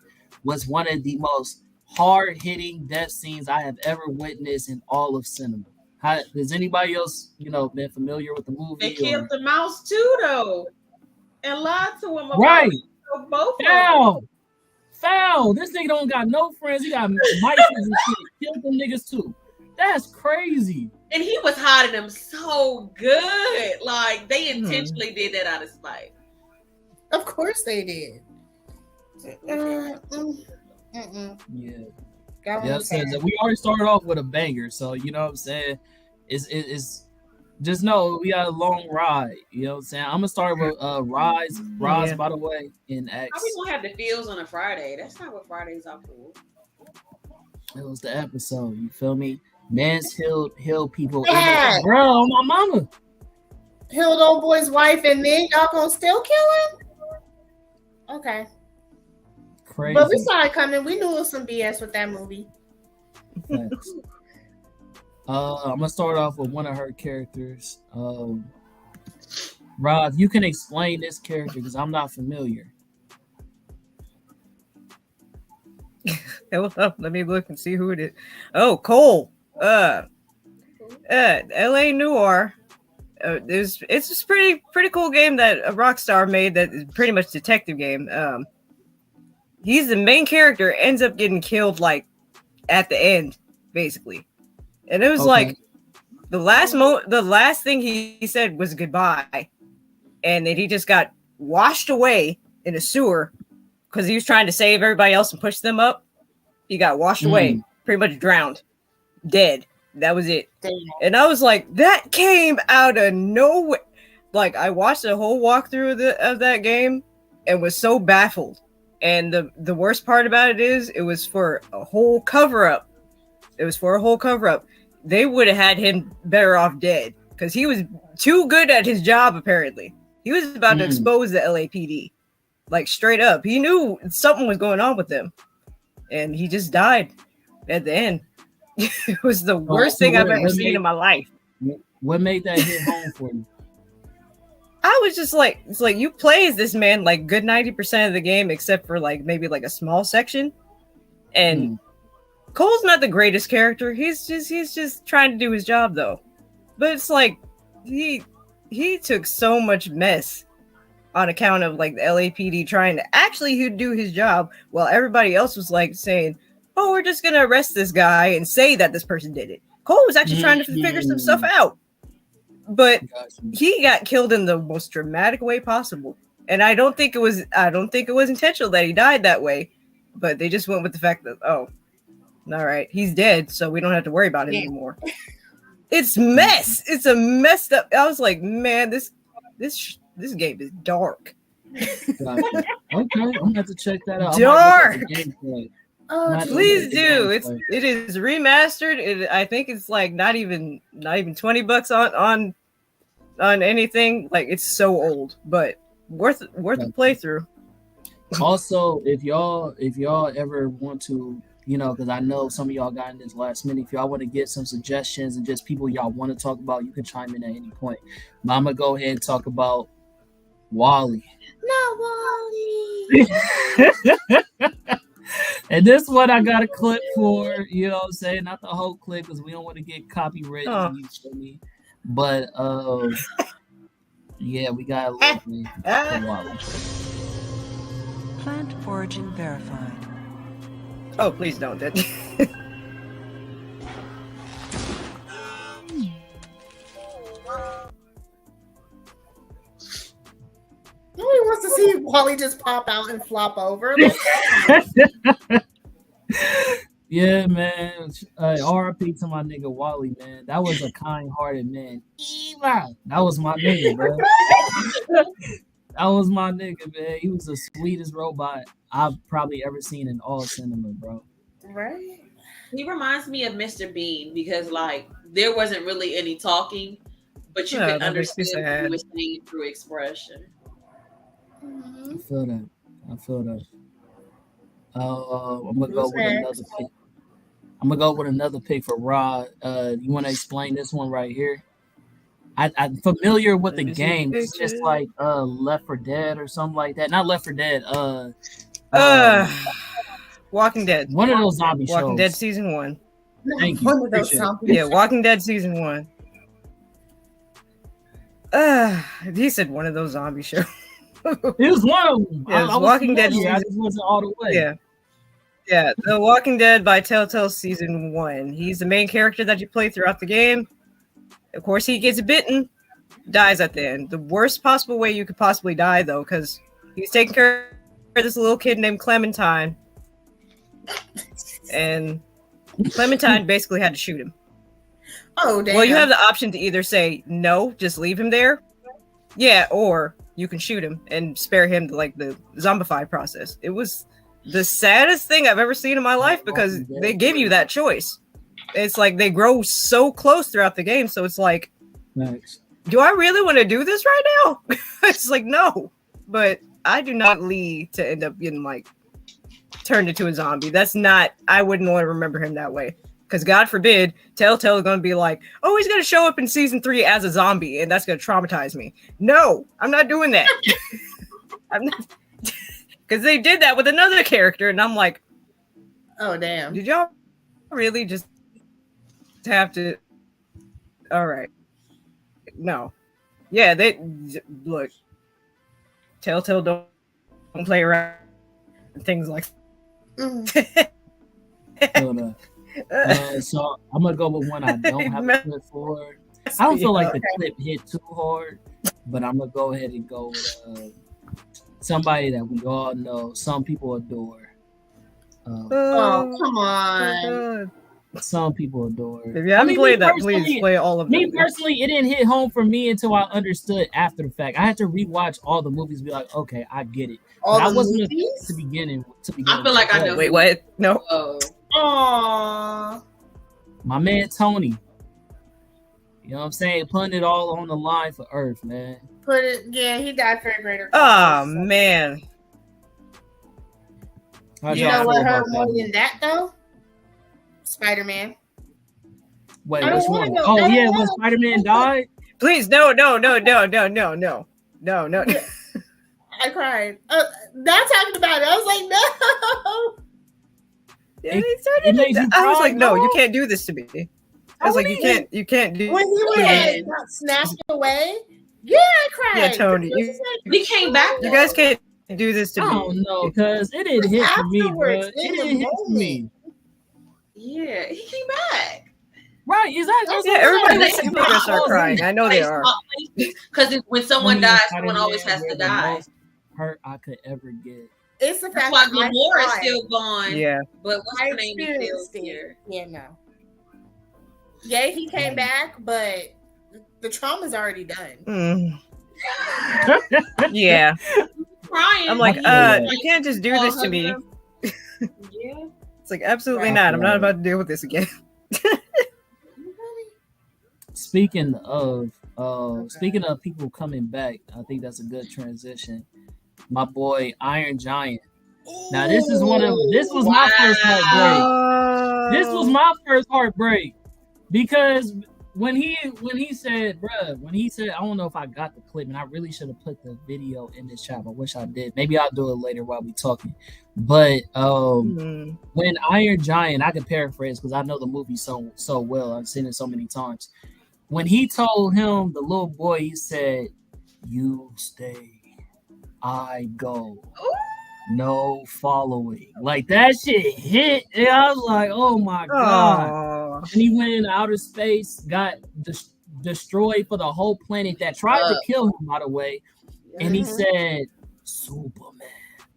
was one of the most hard-hitting death scenes I have ever witnessed in all of cinema. Has anybody else, been familiar with the movie? They killed the mouse too, though, and lied to him about Right. both of them. Foul. This nigga don't got no friends. He got mice and shit. Killed them niggas too. That's crazy. And he was hiding them so good. Like, they intentionally did that out of spite. Of course they did. Yeah. We already started off with a banger, so you know what I'm saying. It's just know we got a long ride. You know what I'm saying. I'm gonna start with Rise, by the way, in X. How we gonna have the feels on a Friday? That's not what Fridays are for. It was the episode. You feel me? Man's heal people. Yeah. Bro, my mama Killed old boy's wife, and then y'all gonna still kill him? Okay. Crazy. But we saw it coming. We knew it was some BS with that movie. Thanks. I'm gonna start off with one of her characters. Rob, you can explain this character because I'm not familiar. Let me look and see who it is. Oh, Cole. LA Noir. It's a pretty cool game that Rockstar made. That is pretty much detective game. He's the main character. Ends up getting killed like at the end, basically. And it was like the last thing he said was goodbye, and then he just got washed away in a sewer because he was trying to save everybody else and push them up. He got washed away, pretty much drowned, dead. That was it. Damn. And I was like, that came out of nowhere. Like, I watched the whole walkthrough of that game and was so baffled. And the worst part about it is, it was for a whole cover up. They would have had him better off dead because he was too good at his job, apparently. He was about to expose the LAPD. Like, straight up. He knew something was going on with them. And he just died at the end. It was the worst thing I've ever seen in my life. What made that hit home for you? I was just like, it's like you play as this man like good 90% of the game, except for like maybe like a small section. And Cole's not the greatest character. He's just trying to do his job though. But it's like he took so much mess on account of like the LAPD trying to actually do his job while everybody else was like saying, oh, we're just gonna arrest this guy and say that this person did it. Cole was actually trying to figure some stuff out. But he got killed in the most dramatic way possible. And I don't think it was intentional that he died that way. But they just went with the fact that, oh, all right, he's dead, so we don't have to worry about him anymore. It's mess. It's a messed up. I was like, man, this game is dark. Gotcha. Okay, I'm gonna have to check that out. Dark. Oh, please do. It is remastered. I think it's like not even $20 on anything. Like, it's so old, but worth a playthrough. Also, if y'all ever want to, because I know some of y'all got in this last minute. If y'all want to get some suggestions and just people y'all want to talk about, you can chime in at any point. But I'm gonna go ahead and talk about Wally. Not Wally. And this one I got a clip for, you know what I'm saying? Not the whole clip because we don't want to get copyrighted, you feel me? But yeah, we got a little bit for Wally. Plant origin verified. Oh, please don't. That Nobody wants to see Wally just pop out and flop over. Yeah, man. RIP to my nigga Wally, man. That was a kind-hearted man. That was my nigga, bro. That was my nigga, man. He was the sweetest robot I've probably ever seen in all cinema, bro. Right? He reminds me of Mr. Bean because, like, there wasn't really any talking, but you could understand what he was saying through expression. I feel that. I'm gonna go with another pick. I'm gonna go with another pick for Rod. You want to explain this one right here? I'm familiar with the game. It's just like Left 4 Dead or something like that. Not Left 4 Dead. Walking Dead. One of those zombie shows. Walking Dead season 1. Thank you. One of those Appreciate it. zombies. Yeah, Walking Dead season 1. He said one of those zombie shows. It was one of them. Yeah, it was I was Walking Dead familiar. I season- just wasn't all the way. Yeah, The Walking Dead by Telltale season 1. He's the main character that you play throughout the game. Of course, he gets bitten, dies at the end. The worst possible way you could possibly die, though, because he's taking care of this little kid named Clementine, and Clementine basically had to shoot him. Oh, damn. Well, you have the option to either say no, just leave him there, yeah, or you can shoot him and spare him the zombified process. It was the saddest thing I've ever seen in my life because they give you that choice. It's like they grow so close throughout the game, so it's like, Thanks. do I really want to do this right now? It's like, no, but I do not lead to end up getting turned into a zombie. That's not, I wouldn't want to remember him that way. Because God forbid, Telltale is going to be like, oh, he's going to show up in season 3 as a zombie, and that's going to traumatize me. No, I'm not doing that. I'm not, because they did that with another character, and I'm like, Oh, damn. did y'all really just have to? All right, no, yeah, they look. Telltale don't play around with things like. So I'm gonna go with one I don't have a clip for. I don't feel like the clip hit too hard, but I'm gonna go ahead and go with somebody that we all know, some people adore. Oh, come on. Some people adore. If you haven't played that, please play all of them. Me personally, it didn't hit home for me until I understood after the fact. I had to rewatch all the movies and be like, okay, I get it. All I the wasn't movies? to begin I feel like I know. Wait, what? No. Oh. Aww. My man Tony. You know what I'm saying? Putting it all on the line for Earth, man. Yeah, he died for a greater Oh, cause. man. How'd You y'all know what feel hurt about more that? than that, though? Spider-Man. Wait, I don't which wanna one? know. Oh, I don't yeah, when wanna- Spider-Man died? Please, no. I cried. Not talking about it. I was like, no. Yeah, It- they started it makes you I was cry, like, no, no? you can't do this to me. I was like, you can't do. When he was Yeah. got snatched away, yeah, I cried. Yeah, Tony, It was just like, We came back. You guys can't do this to I me. don't know, because it didn't hit for me, bro. Afterwards, It in didn't the hit for me. Yeah, he came back. Right, exactly. Yeah, everybody They- was saying they're gonna start crying. I know they are. Because when someone Tony dies, and someone always has Spider-Man to were the die. most hurt I could ever get. it's the That's fact why that I Gamora is cried. still gone. Yeah. But what's I her name is still experienced it. here. Yeah, no. Yeah, he came back, but the trauma's already done. Mm. Yeah. Crying. I'm like, Yeah. you can't just do this to me. Yeah. It's like, absolutely Right. not. I'm not about to deal with this again. Speaking of people coming back, I think that's a good transition. My boy Iron Giant. Now this was my first heartbreak. This was my first heartbreak because when he said, I don't know if I got the clip, and I really should have put the video in this chat. I wish I did. Maybe I'll do it later while we talking. But when Iron Giant, I can paraphrase because I know the movie so well. I've seen it so many times. When he told him, the little boy, he said, "You stay, I go." No following. Like that shit hit. And I was like, oh my God. And he went into outer space, got destroyed for the whole planet that tried to kill him, by the way. And he said, Superman.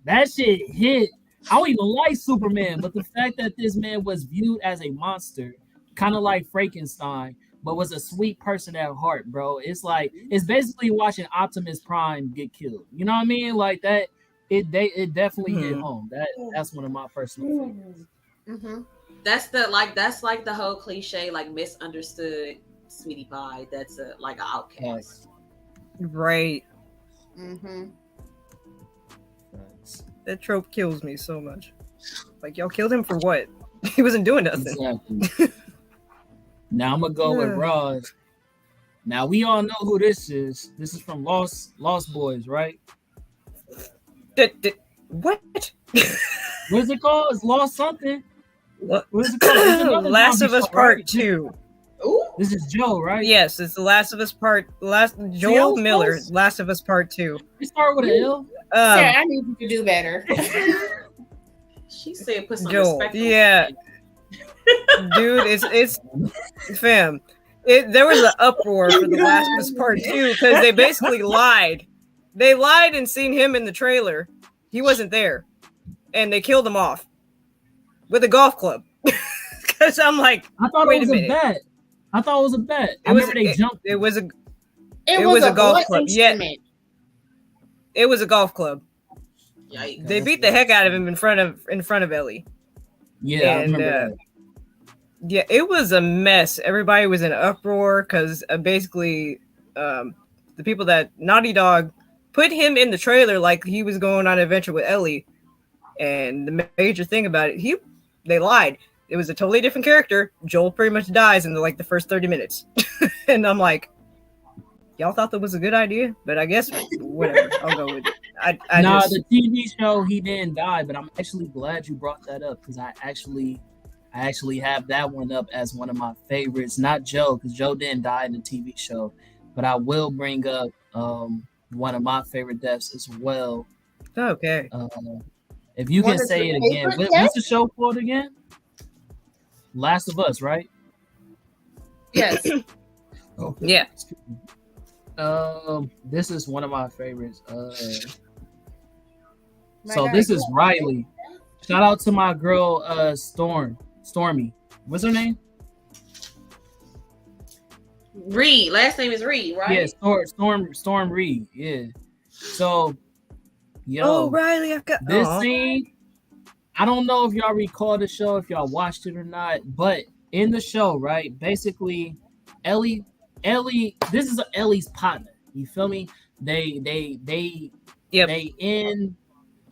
That shit hit. I don't even like Superman, but the fact that this man was viewed as a monster, kind of like Frankenstein, but was a sweet person at heart, bro. It's like, it's basically watching Optimus Prime get killed. You know what I mean? Like that. It definitely hit home. That's one of my personal favorites. Mm-hmm. That's like the whole cliche, like misunderstood sweetie pie. That's like an outcast. Right. Mm-hmm. That trope kills me so much. Like, y'all killed him for what? He wasn't doing nothing. Exactly. Now I'm gonna go with Raj. Now we all know who this is. This is from Lost Boys, right? What? What's it called? It's Lost something. What is it called? It's another Last zombie of Us show, right? Part 2. Ooh. This is Joe, right? Yes, it's the Last of Us Part. I Joel was Miller, close. Last of Us Part 2. It started with an L. Sarah, I need you to do better. She said put some Joel, respect on yeah. it. Dude, it's fam. There was an uproar for the Last of Us Part 2 because they basically lied. They lied and seen him in the trailer. He wasn't there. And they killed him off with a golf club. Because I'm like, I thought wait it was a a minute. bet. I thought it was a bet. I It was remember they jumped. it was a It was was a a golf blunt club. Yeah. instrument. It was a golf club. Yikes. They beat the heck out of him in front of Ellie. Yeah, I And, remember that. Yeah, it was a mess. Everybody was in an uproar because basically the people that Naughty Dog put him in the trailer like he was going on an adventure with Ellie. And the major thing about it, they lied. It was a totally different character. Joel pretty much dies in the first 30 minutes. And I'm like, y'all thought that was a good idea? But I guess whatever. I'll go with it. The TV show, he didn't die, but I'm actually glad you brought that up because I actually have that one up as one of my favorites. Not Joe, because Joe didn't die in the TV show, but I will bring up one of my favorite deaths as well. Okay. If you One can of say your it again, favorite what's the show called again? Last of Us, right? Yes. Okay. Yeah. This is one of my favorites. My So God, this you is are- Riley. Shout out to my girl, Stormy. What's her name? Reed. Last name is Reed, right? Yeah, Storm Reed. Yeah. So, Oh, Riley, I've got this scene. I don't know if y'all recall the show, if y'all watched it or not, but in the show, right? Basically, Ellie. This is Ellie's partner. You feel me? They in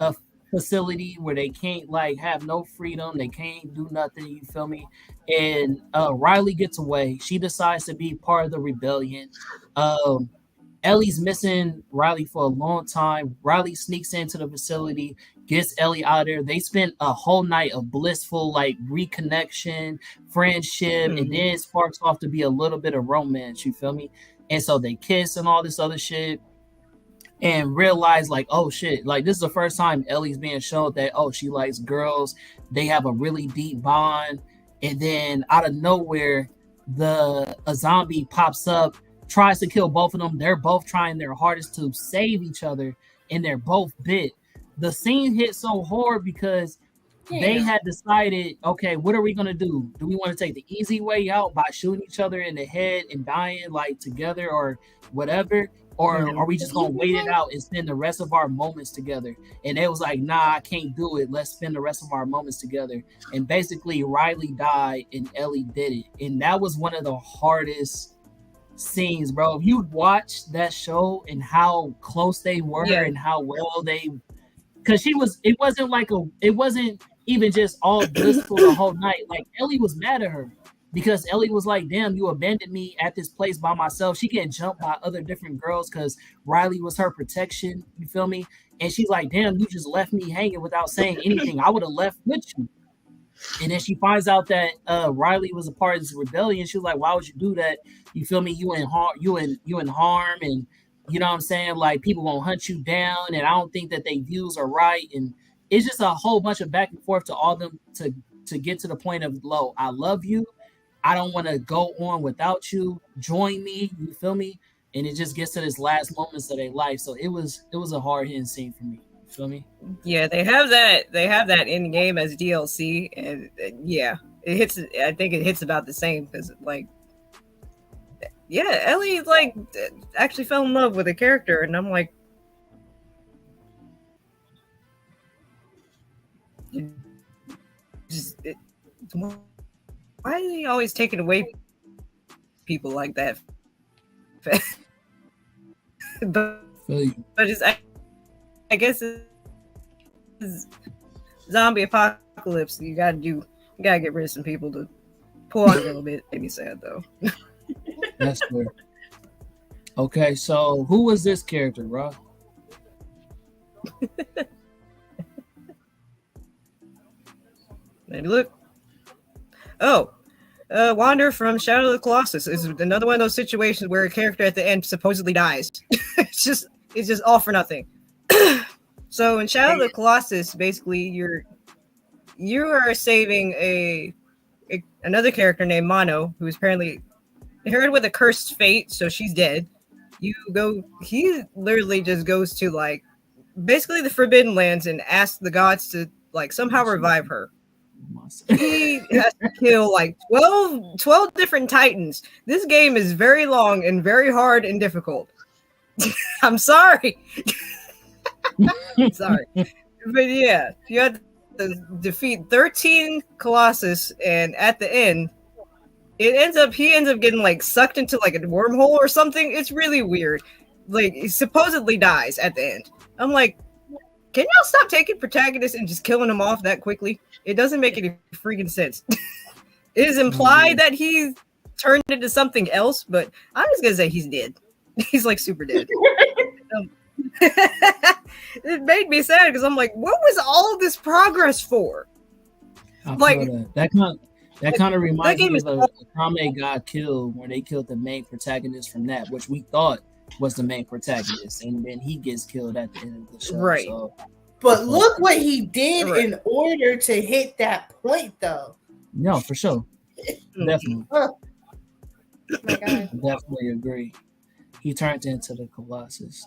a facility where they can't have no freedom. They can't do nothing. You feel me? And Riley gets away. She decides to be part of the rebellion. Ellie's missing Riley for a long time. Riley sneaks into the facility, gets Ellie out of there. They spend a whole night of blissful reconnection, friendship, and then it sparks off to be a little bit of romance. You feel me? And so they kiss and all this other shit. And realize oh shit, this is the first time Ellie's being shown that she likes girls. They have a really deep bond. And then out of nowhere, a zombie pops up, tries to kill both of them. They're both trying their hardest to save each other, and they're both bit. The scene hit so hard because they had decided, okay, what are we gonna do? Do we want to take the easy way out by shooting each other in the head and dying together or whatever? Or are we just gonna wait it out and spend the rest of our moments together? And it was like, nah, I can't do it. Let's spend the rest of our moments together. And basically, Riley died and Ellie did it. And that was one of the hardest scenes, bro. If you watch that show and how close they were and how well because it wasn't even just all blissful the whole night. Ellie was mad at her. Because Ellie was like, damn, you abandoned me at this place by myself. She getting jumped by other different girls because Riley was her protection. You feel me? And she's like, damn, you just left me hanging without saying anything. I would have left with you. And then she finds out that Riley was a part of this rebellion. She was like, why would you do that? You feel me? You in harm, and you know what I'm saying? People gonna hunt you down, and I don't think that their views are right. And it's just a whole bunch of back and forth to all them to get to the point of, I love you. I don't want to go on without you. Join me. You feel me? And it just gets to this last moments of their life. So it was a hard hitting scene for me. You feel me? Yeah, they have that in game as DLC, and yeah, it hits. I think it hits about the same because Ellie actually fell in love with a character, and I'm like, why are they always taking away people like that? but it's, I guess it's zombie apocalypse. You gotta get rid of some people to pull on a little bit. Made me sad though. That's fair. Okay, so who was this character, Rob? Maybe look. Wander from Shadow of the Colossus is another one of those situations where a character at the end supposedly dies. it's just all for nothing. So in Shadow of the Colossus, basically you are saving another character named Mono, who is apparently inherited with a cursed fate, so she's dead. He literally just goes to like basically the Forbidden Lands and asks the gods to like somehow revive her. He has to kill like 12 different titans. This game is very long and very hard and difficult. I'm sorry. Sorry. But yeah, you have to defeat 13 Colossus, and at the end, he ends up getting like sucked into like a wormhole or something. It's really weird. Like he supposedly dies at the end. I'm like, can y'all stop taking protagonists and just killing them off that quickly? It doesn't make any freaking sense. It is implied that he turned into something else, but I'm just gonna say he's dead. He's like super dead. It made me sad because I'm like, what was all this progress for? Like that kind of reminds me of the Kame got killed, where they killed the main protagonist from that, which we thought was the main protagonist, and then he gets killed at the end of the show. Right. So, but look what he did in order to hit that point, though. No, for sure. Definitely. Oh my God. Definitely agree. He turned into the Colossus.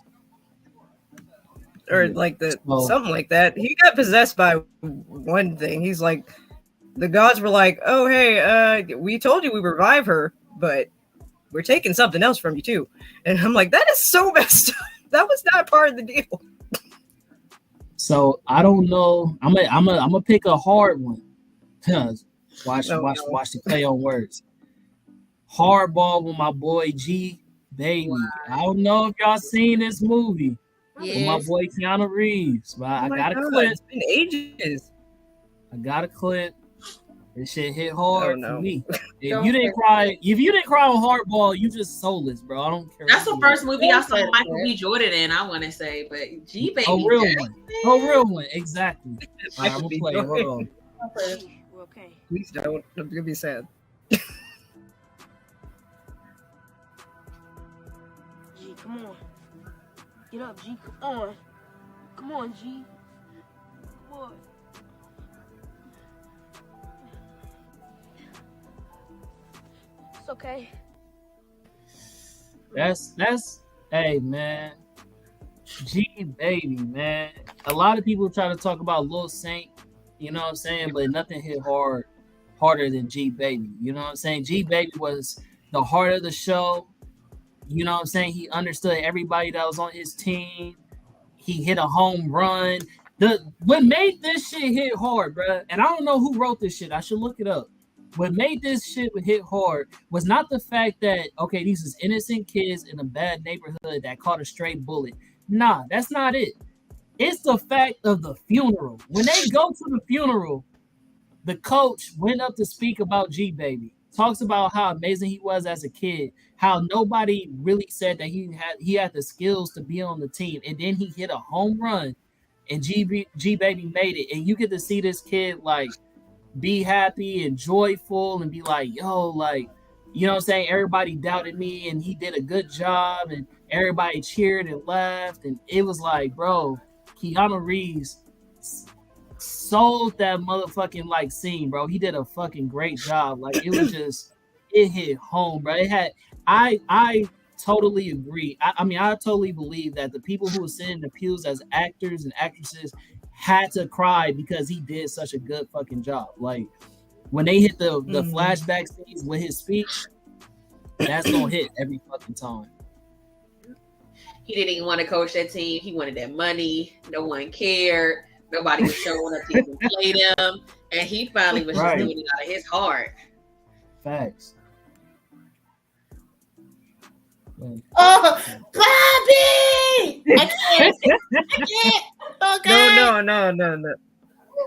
Or like something like that. He got possessed by one thing. He's like, the gods were like, oh, hey, we told you we revive her, but we're taking something else from you too. And I'm like, that is so messed up. That was not part of the deal. So I don't know. I'm gonna pick a hard one. Watch the play on words. Hardball with my boy G Baby. I don't know if y'all seen this movie with my boy Keanu Reeves, but I got a clip. It's been ages. I got a clip. This shit hit hard for me. If you didn't cry on Hardball, you just soulless, bro. I don't care. That's the first movie I saw Michael B. Jordan in, I want to say, but G Baby. A real one, exactly. All right, I'm gonna play. Hold on. Okay. Please don't. I'm gonna be sad. G, come on. Get up, G. Come on. Come on, G. What? It's okay. That's hey man. G Baby, man. A lot of people try to talk about Lil Saint, you know what I'm saying, but nothing hit harder than G Baby. You know what I'm saying? G Baby was the heart of the show. You know what I'm saying? He understood everybody that was on his team. He hit a home run. What made this shit hit hard, bro, and I don't know who wrote this shit. I should look it up. What made this shit hit hard was not the fact that, okay, these is innocent kids in a bad neighborhood that caught a stray bullet. Nah, that's not it. It's the fact of the funeral. When they go to the funeral, the coach went up to speak about G Baby. Talks about how amazing he was as a kid, how nobody really said that he had the skills to be on the team, and then he hit a home run, and G Baby made it, and you get to see this kid like be happy and joyful and be like, yo, like, you know what I'm saying? Everybody doubted me, and he did a good job, and everybody cheered and laughed, and it was like, bro, Keanu Reeves sold that motherfucking like scene, bro. He did a fucking great job. Like it was just, it hit home, bro. It had, I totally agree. I mean, I totally believe that the people who were sitting in the pews as actors and actresses had to cry because he did such a good fucking job. Like when they hit the flashback scenes with his speech, that's gonna hit every fucking time. He didn't even want to coach that team. He wanted that money. No one cared. Nobody was showing up to even play them. And he finally was just doing it out of his heart. Facts. Oh, Bobby! I can't. Okay. No.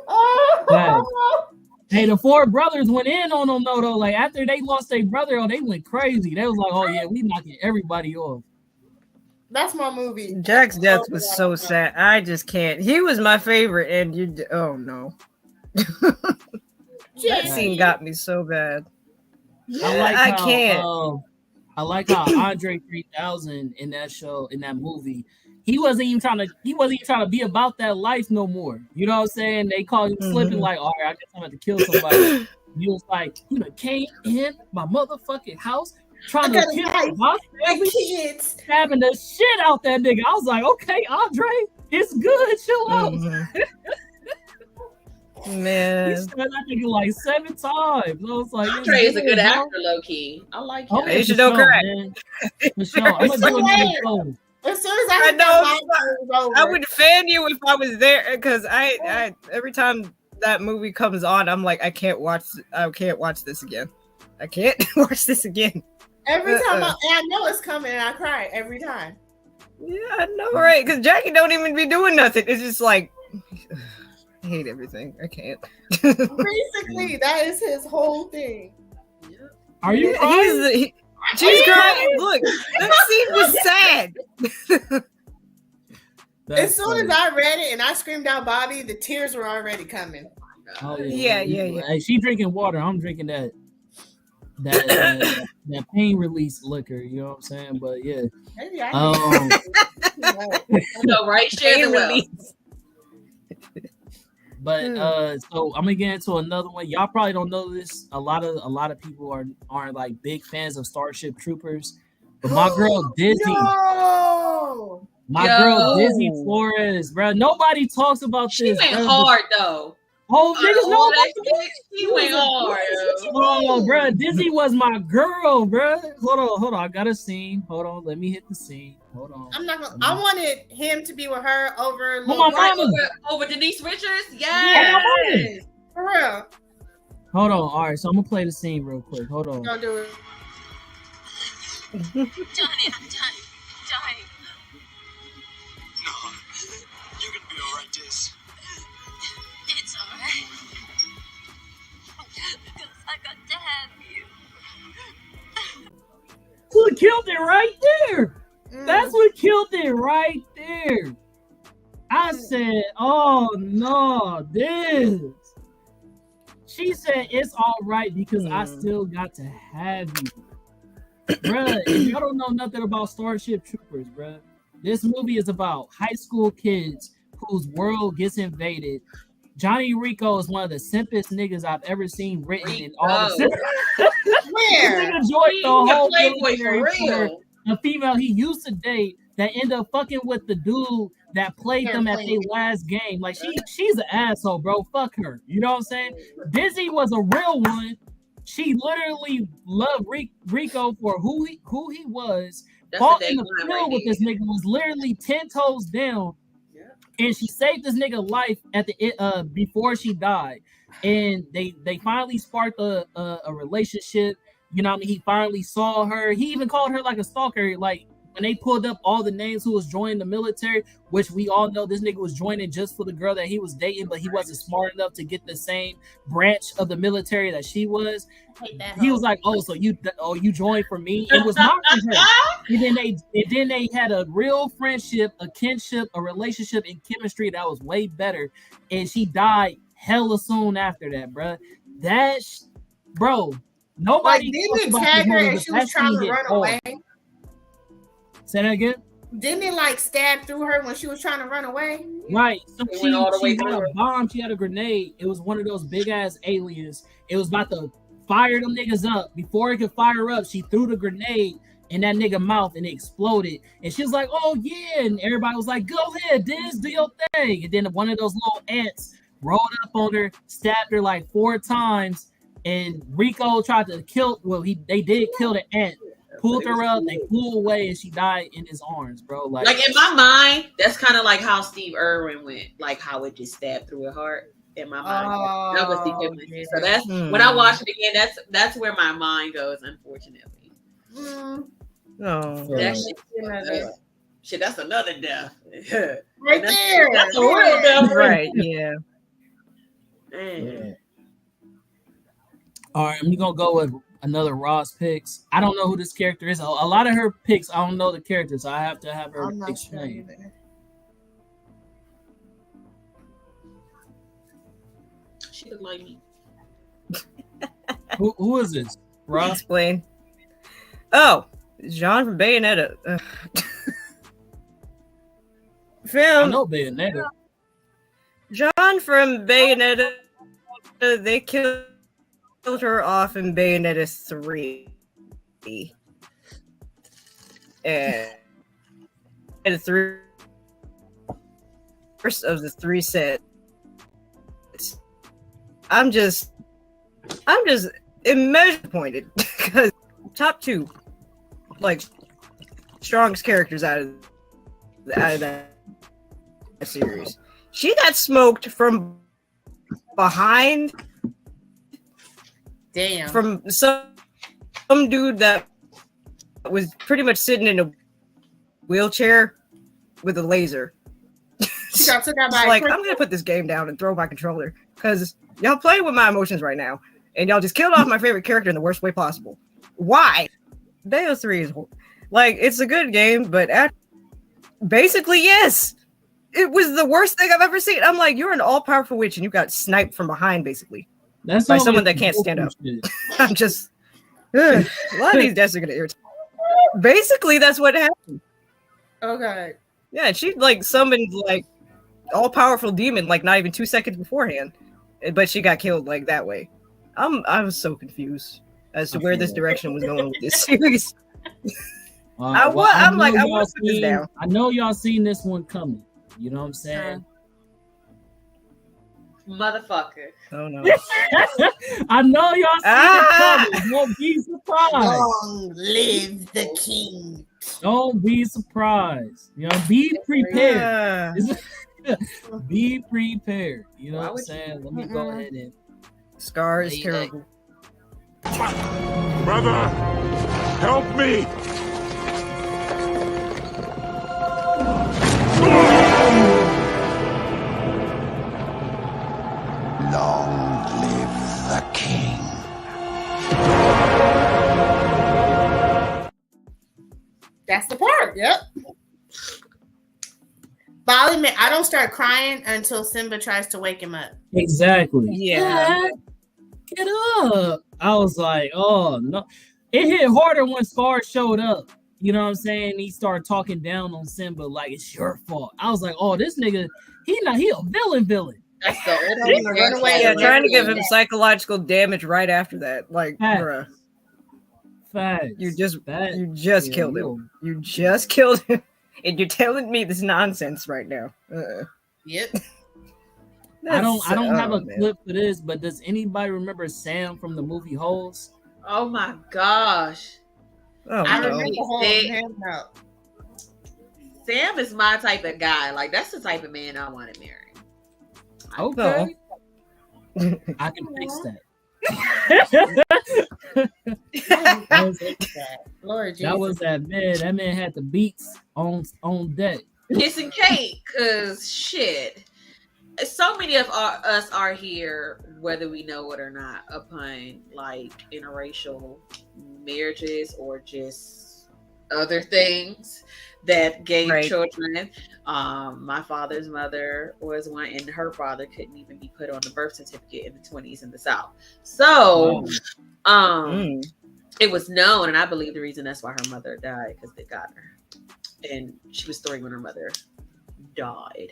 Oh. Hey, the four brothers went in on them though. Like after they lost their brother, they went crazy. They was like, "Oh yeah, we knocking everybody off." That's my movie. Jack's death was so sad. I just can't. He was my favorite, and oh no. That scene got me so bad. I can't. I like how Andre 3000 in that show, in that movie, he wasn't even trying to be about that life no more. You know what I'm saying? They called him slipping, like, all right, I guess I'm about to kill somebody. He was like, you know, came in my motherfucking house trying to kill my kids, stabbing the shit out that nigga. I was like, okay, Andre, it's good, chill out. Man, he stabbed that nigga like 7 times. I was like, Andre is a good actor, low key. I like him. You should know, correct. For sure. I'm gonna do another show. As soon as I know, I would defend you if I was there, because I every time that movie comes on, I'm like, I can't watch this again. I can't watch this again. Every time I know it's coming, and I cry every time. Yeah, I know, right? Because Jackie don't even be doing nothing. It's just like, I hate everything. I can't. Basically, that is his whole thing. Are you? She's crying. Look, that scene was sad. As soon as I read it and I screamed out Bobby, the tears were already coming. Oh yeah. Hey, she drinking water. I'm drinking that pain release liquor. You know what I'm saying? But yeah. Maybe I no, right? Share the wealth. But so I'm gonna get into another one. Y'all probably don't know this. A lot of people aren't like big fans of Starship Troopers. But my girl Dizzy, girl Dizzy Flores, bro. Nobody talks about this. She went hard though. Oh, niggas know about She went hard. Oh, bro, Dizzy was my girl, bro. Hold on. I got a scene. Hold on, let me hit the scene. Hold on. I'm not gonna. I wanted him to be with her over over Denise Richards. Yes. Yeah, for real. Hold on. All right, so I'm gonna play the scene real quick. Hold on. Don't do it. Johnny, I'm dying. No, you're gonna be all right, Diz. It's all right. Because I got to have you. What killed it right there? That's what killed it right there. I said, oh no, this. She said it's all right because I still got to have you. Bruh, if y'all don't know nothing about Starship Troopers, bruh, this movie is about high school kids whose world gets invaded. Johnny Rico is one of the simplest niggas I've ever seen written in all the Where? enjoyed the whole Playboy for real. A female he used to date that ended up fucking with the dude that played them at their last game. Like she's an asshole, bro. Fuck her. You know what I'm saying? Dizzy was a real one. She literally loved Rico for who he was. Fought in the field with this nigga, was literally 10 toes down. Yeah. And she saved this nigga life at the before she died. And they finally sparked a relationship. You know what I mean? He finally saw her. He even called her like a stalker. Like when they pulled up all the names who was joining the military, which we all know this nigga was joining just for the girl that he was dating, but he wasn't smart enough to get the same branch of the military that she was. He was like, "Oh, so you joined for me?" It was not for her. And then they had a real friendship, a kinship, a relationship, and chemistry that was way better. And she died hella soon after that, bro. Bro. Nobody like, didn't it tag her and she was trying to run away? Say that again? Didn't it like stab through her when she was trying to run away? Right. So she had a bomb, she had a grenade. It was one of those big ass aliens. It was about to fire them niggas up. Before it could fire up, she threw the grenade in that nigga mouth and it exploded. And she was like, oh yeah. And everybody was like, go ahead, Diz, do your thing. And then one of those little ants rolled up on her, stabbed her like 4 times. And Rico tried to kill. Well, they did kill the ant. Pulled her up. They flew away, and she died in his arms, bro. Like in my mind, that's kind of like how Steve Irwin went. Like how it just stabbed through her heart. In my mind, that was the equivalent. So that's when I watch it again. That's where my mind goes. Unfortunately, shit. That's another death. Right there. That's a real death, right? Yeah. Yeah. All right, I'm gonna go with another Ross picks. I don't know who this character is. A lot of her picks, I don't know the character, so I have to have her explain. Sure. She look like me. Who is this? Rob? Explain. Oh, John from Bayonetta. I Film. know Bayonetta. John from Bayonetta. They killed her off in Bayonetta 3. And the first of the 3 sets. I'm just immeasurably disappointed because top 2 like strongest characters out of that series. She got smoked from behind. Damn. From some dude that was pretty much sitting in a wheelchair with a laser. She got took out by Like, I'm gonna put this game down and throw my controller because y'all playing with my emotions right now, and y'all just killed off my favorite character in the worst way possible. Why? Bayo 3 is like, it's a good game, but basically, yes, it was the worst thing I've ever seen. I'm like, you're an all-powerful witch, and you got sniped from behind, basically. That's by always someone that can't stand up. shit. I'm just a lot of these deaths are gonna irritate. Basically, that's what happened. Oh god. Yeah, she like summoned like all-powerful demon like not even 2 seconds beforehand, but she got killed like that way. I was so confused as to where this direction was going with this series. I want to put this down. I know y'all seen this one coming. You know what I'm saying? Motherfucker. Oh no. I know y'all seen it coming. Don't be surprised. Long live the king. Don't be surprised. You know, be prepared. Be prepared. You know what I'm saying? Let me go ahead and Scar is terrible. Brother, help me! Long live the king. That's the part. Yep. But I'll admit, I don't start crying until Simba tries to wake him up. exactly. Yeah. Get up. I was like, oh no. It hit harder when Scar showed up. You know what I'm saying? He started talking down on Simba like it's your fault. I was like, oh, this nigga, he a villain. That's the Run away. Yeah, trying to give him psychological damage right after that. Like, Facts. bruh, Facts. you just Yeah, killed him. You just killed him, and you're telling me this nonsense right now. Yep. I don't have a clip for this, but does anybody remember Sam from the movie Holes? Oh my gosh. Oh, I no. remember holding him out. Sam is my type of guy. Like, that's the type of man I want to marry. Okay. I can fix that. Lord Jesus. That was that man. That man had the beats on deck. Kissing cake, cause shit. So many of us are here, whether we know it or not, upon like interracial marriages or just other things that gave children. My father's mother was one, and her father couldn't even be put on the birth certificate in the 20s in the South. So, it was known, and I believe the reason that's why her mother died because they got her, and she was 3 when her mother died.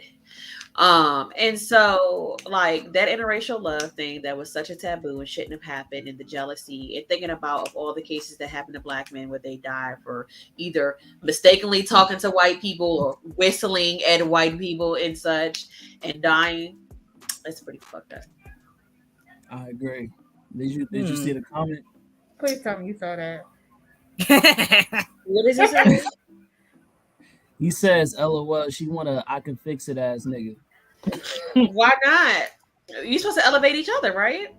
And so like that interracial love thing that was such a taboo and shouldn't have happened, and the jealousy, and thinking about all the cases that happened to Black men where they died for either mistakenly talking to white people or whistling at white people and such and dying. That's pretty fucked up. I agree. Did you see the comment? Please tell me you saw that. What is he saying? He says, LOL, she wanna I can fix it ass nigga. Why not? You're supposed to elevate each other, right?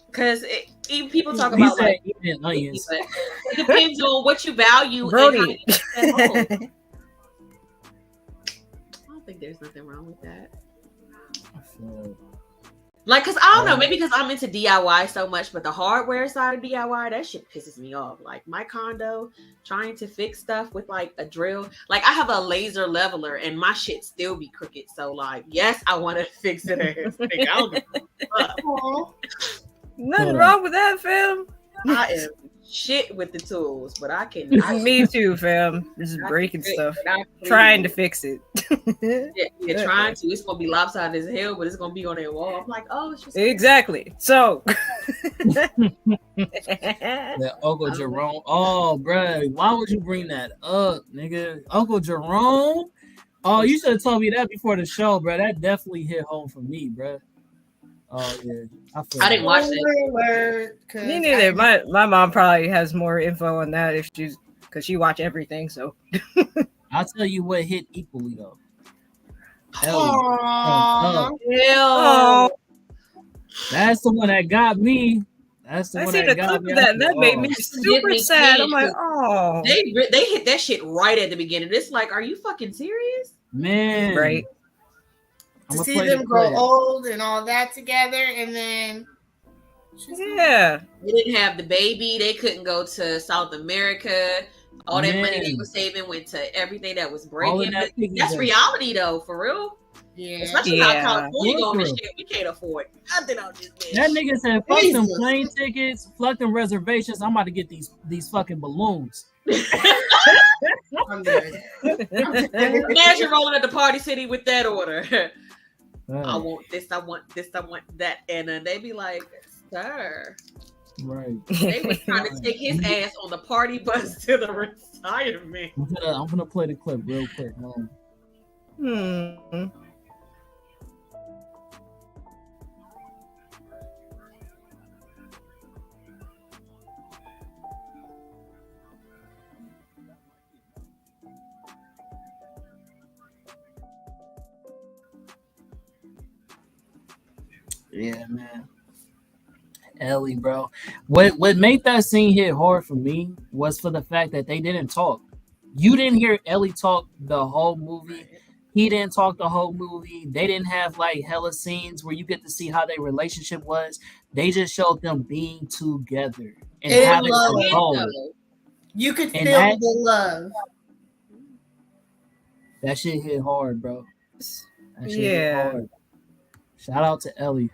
Because people talk about like onions. It depends on what you value. Brody. And how you I don't think there's nothing wrong with that. Like, cause I don't know, maybe because I'm into DIY so much, but the hardware side of DIY, that shit pisses me off. Like my condo, trying to fix stuff with like a drill. Like I have a laser leveler and my shit still be crooked. So like, yes, I want to fix it. I don't give a fuck. Nothing wrong with that, fam. I am shit with the tools, but I can. Me too, fam. Just breaking stuff, trying to fix it. Yeah, trying to. It's gonna be lopsided as hell, but it's gonna be on that wall. I'm like, oh, it's just exactly. So, that Uncle Jerome. Oh, bro, why would you bring that up, nigga? Uncle Jerome. Oh, you should have told me that before the show, bro. That definitely hit home for me, bro. Oh yeah, I didn't watch it. Me neither. My mom probably has more info on that if she's because she watch everything. So I'll tell you what hit equally though. Oh, that's the one that got me. That's the one that got me. That made me super sad. I'm like, oh, they hit that shit right at the beginning. It's like, are you fucking serious, man? Right. To see them grow old and all that together, and then yeah, they didn't have the baby. They couldn't go to South America. All that money they were saving went to everything that was breaking. That's reality, though, for real. Yeah, especially how California going this shit. We can't afford nothing on this bitch. That nigga said, "Fuck them plane tickets, fuck them reservations. I'm about to get these fucking balloons." Imagine rolling at the Party City with that order. I want this, I want this, I want that. And then they be like, sir. Right. They were trying to take his ass on the party bus to the retirement. I'm gonna play the clip real quick. Yeah, man. Ellie, bro. What made that scene hit hard for me was for the fact that they didn't talk. You didn't hear Ellie talk the whole movie. He didn't talk the whole movie. They didn't have like hella scenes where you get to see how their relationship was. They just showed them being together and having a goal. You could feel the love. That shit hit hard, bro. That shit hit hard. Shout out to Ellie.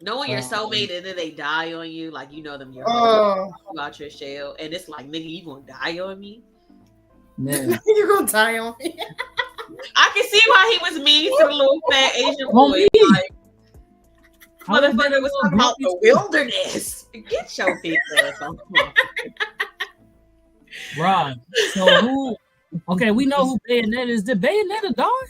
Knowing your soulmate and then they die on you, like you know them your whole out your shell, and it's like, nigga, you gonna die on me? Man. You gonna die on me? I can see why he was mean to the little fat Asian boy. Like, motherfucker was talking about the wilderness. Get your bitch ass on. Right. So who? Okay, we know who Bayonetta is. Did Bayonetta die?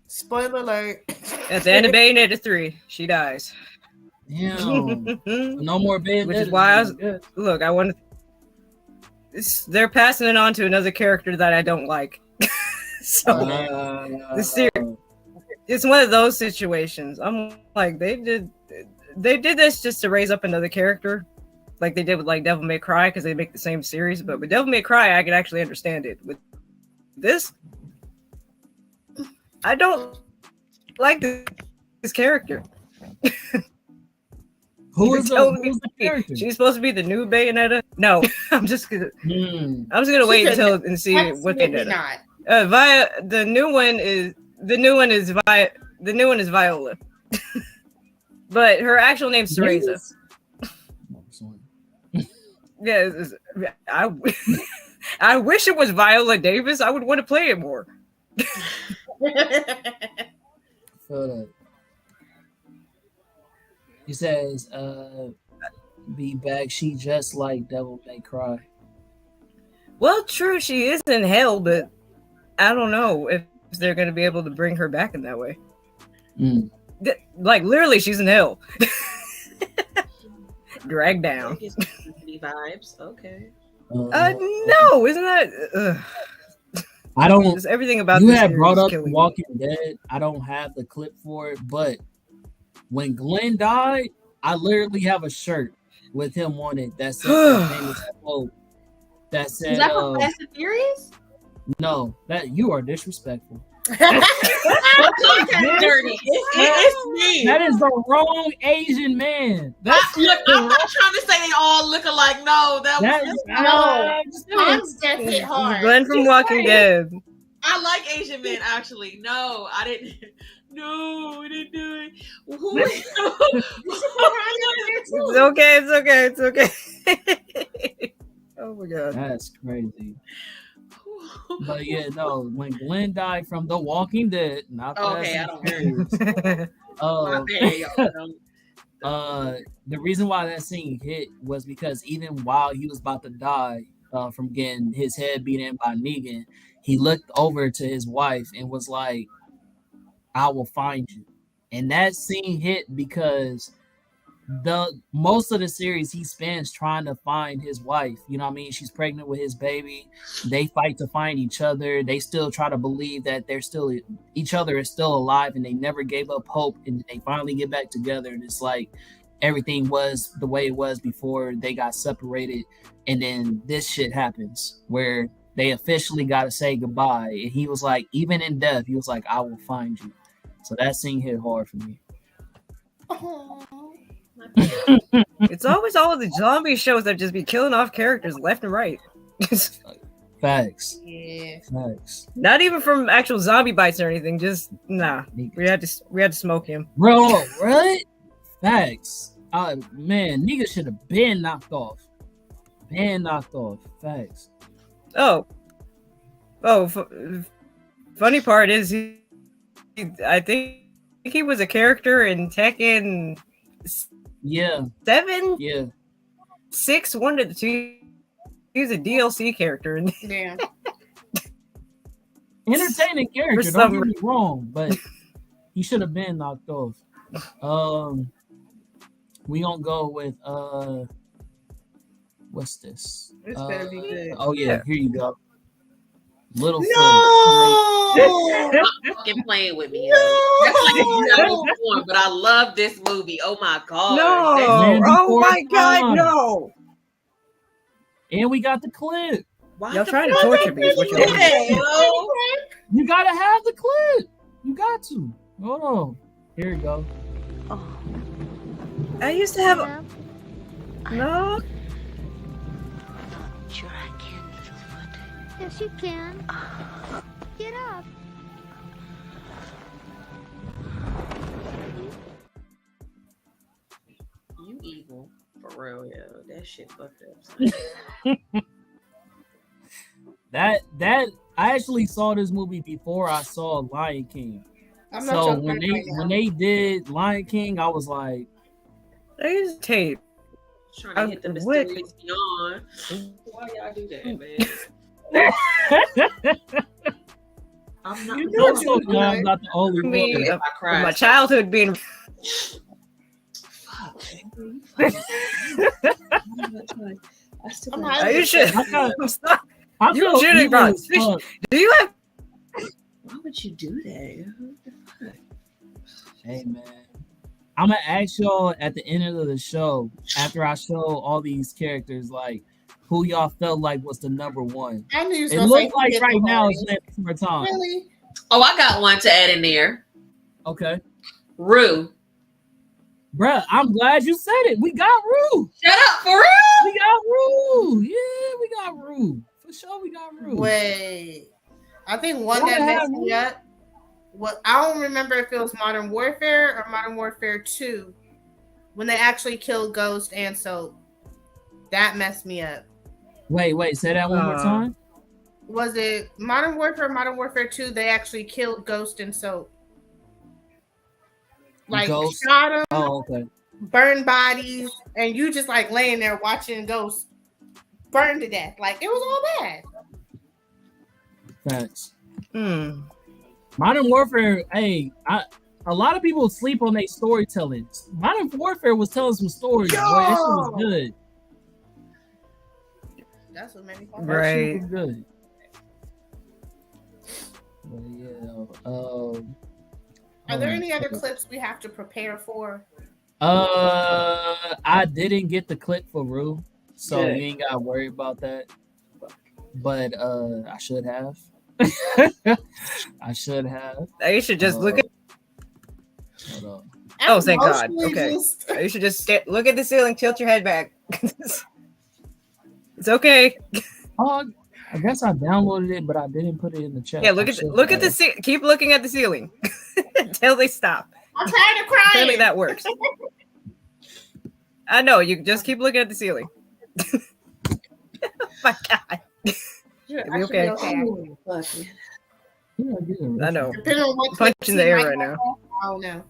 Spoiler alert. At the end of Bayonetta 3, she dies. Damn. No more Bayonetta. Which is why I want to. They're passing it on to another character that I don't like. So it's one of those situations. I'm like, they did this just to raise up another character, like they did with like Devil May Cry, because they make the same series. But with Devil May Cry, I can actually understand it. With this, I don't like this character. Who's the character? She's supposed to be the new Bayonetta. No, I'm just gonna wait until and see what Bayonetta. The new one is Viola, but her actual name's Cereza. Yeah, I wish it was Viola Davis. I would want to play it more. He says, be back. She just like Devil May Cry. Well, true, she is in hell, but I don't know if they're going to be able to bring her back in that way. Like, literally, she's in hell. Dragged down. Vibes. Okay. No, isn't that... I don't. Just everything about you this have brought up killing Walking Dead. I don't have the clip for it, but when Glenn died, I literally have a shirt with him on it that said that famous quote. That said, "Is that from Fast and Furious?" No, that you are disrespectful. Dirty. It's me. That is the wrong Asian man. I'm not trying to say they all look alike. No, Mom's death hit hard. Glenn from Walking Dead. I like Asian men, actually. No, I didn't. No, we didn't do Who? It's okay. Oh my god. That's crazy. But yeah, no, when Glenn died from The Walking Dead, not Fast Okay, I and don't Furious. My bad, y'all. The reason why that scene hit was because even while he was about to die from getting his head beat in by Negan, he looked over to his wife and was like, "I will find you." And that scene hit because the most of the series he spends trying to find his wife. You know what I mean? She's pregnant with his baby. They fight to find each other. They still try to believe that they're still each other is still alive, and they never gave up hope. And they finally get back together, and it's like everything was the way it was before they got separated. And then this shit happens where they officially got to say goodbye. And he was like, even in death, he was like, "I will find you." So that scene hit hard for me. It's always all of the zombie shows that just be killing off characters left and right. Facts. Yeah. Facts. Not even from actual zombie bites or anything. Just nah. We had to smoke him. Bro, what? Facts. Man, nigga should have been knocked off. Facts. Funny part is I think he was a character in Tekken. Yeah. 7? Yeah. 6, one of the two. He was a DLC character. Yeah. Entertaining character, don't get me wrong, but he should have been knocked off. We gonna go with what's this? This better be good. Oh yeah, here you go. Little No! Fucking playing with me. That's like one, but I love this movie. Oh my god. No! Oh my god, no! And we got the clip. Y'all trying to torture me is what you're doing. You gotta have the clip. You got to. Hold on. Here you go. I used to have a... No? Sure I can, Littlefoot. Yes, you can. Get up. You evil. For real, yo. That shit fucked up. That I actually saw this movie before I saw Lion King. So when they did Lion King, I was like, there's tape. Trying to hit the mysterious beyond. Why y'all do that, man? I'm not. You know, so I'm not the only one. My childhood being. You should. You shouldn't, bro. Do you have? Why would you do that? Hey man, I'm gonna ask y'all at the end of the show after I show all these characters like who y'all felt like was the number one. I knew you was it gonna looks say like right now it's for time. Really? Oh, I got one to add in there. Okay. Rue. Bruh, I'm glad you said it. We got Rue. Shut up, for real? We got Rue. Yeah, we got Rue. For sure, we got Rue. Wait. I think one that messed me up. What I don't remember if it was Modern Warfare or Modern Warfare 2 when they actually killed Ghost and Soap. That messed me up. Wait, say that one more time. Was it Modern Warfare or Modern Warfare 2? They actually killed Ghost and Soap. Like Ghost? Shot them, okay. Burned bodies, and you just like laying there watching Ghost burn to death. Like it was all bad. Facts. Modern Warfare, hey, a lot of people sleep on their storytelling. Modern Warfare was telling some stories. Boy, that shit was good. That's what made me fall. That shit was good. But Are there any other clips we have to prepare for? I didn't get the clip for Rue, so you ain't gotta worry about that. But I should have. I should have. You should just look at. Hold on. Oh, thank God. Okay. You should just look at the ceiling, tilt your head back. It's okay. I guess I downloaded it, but I didn't put it in the chat. Yeah, look at the keep looking at the ceiling until they stop. I'm tired of crying. Apparently that works. I know. You just keep looking at the ceiling. My God. It'll be okay. I know. Depending on what Punching the air right now. I don't know.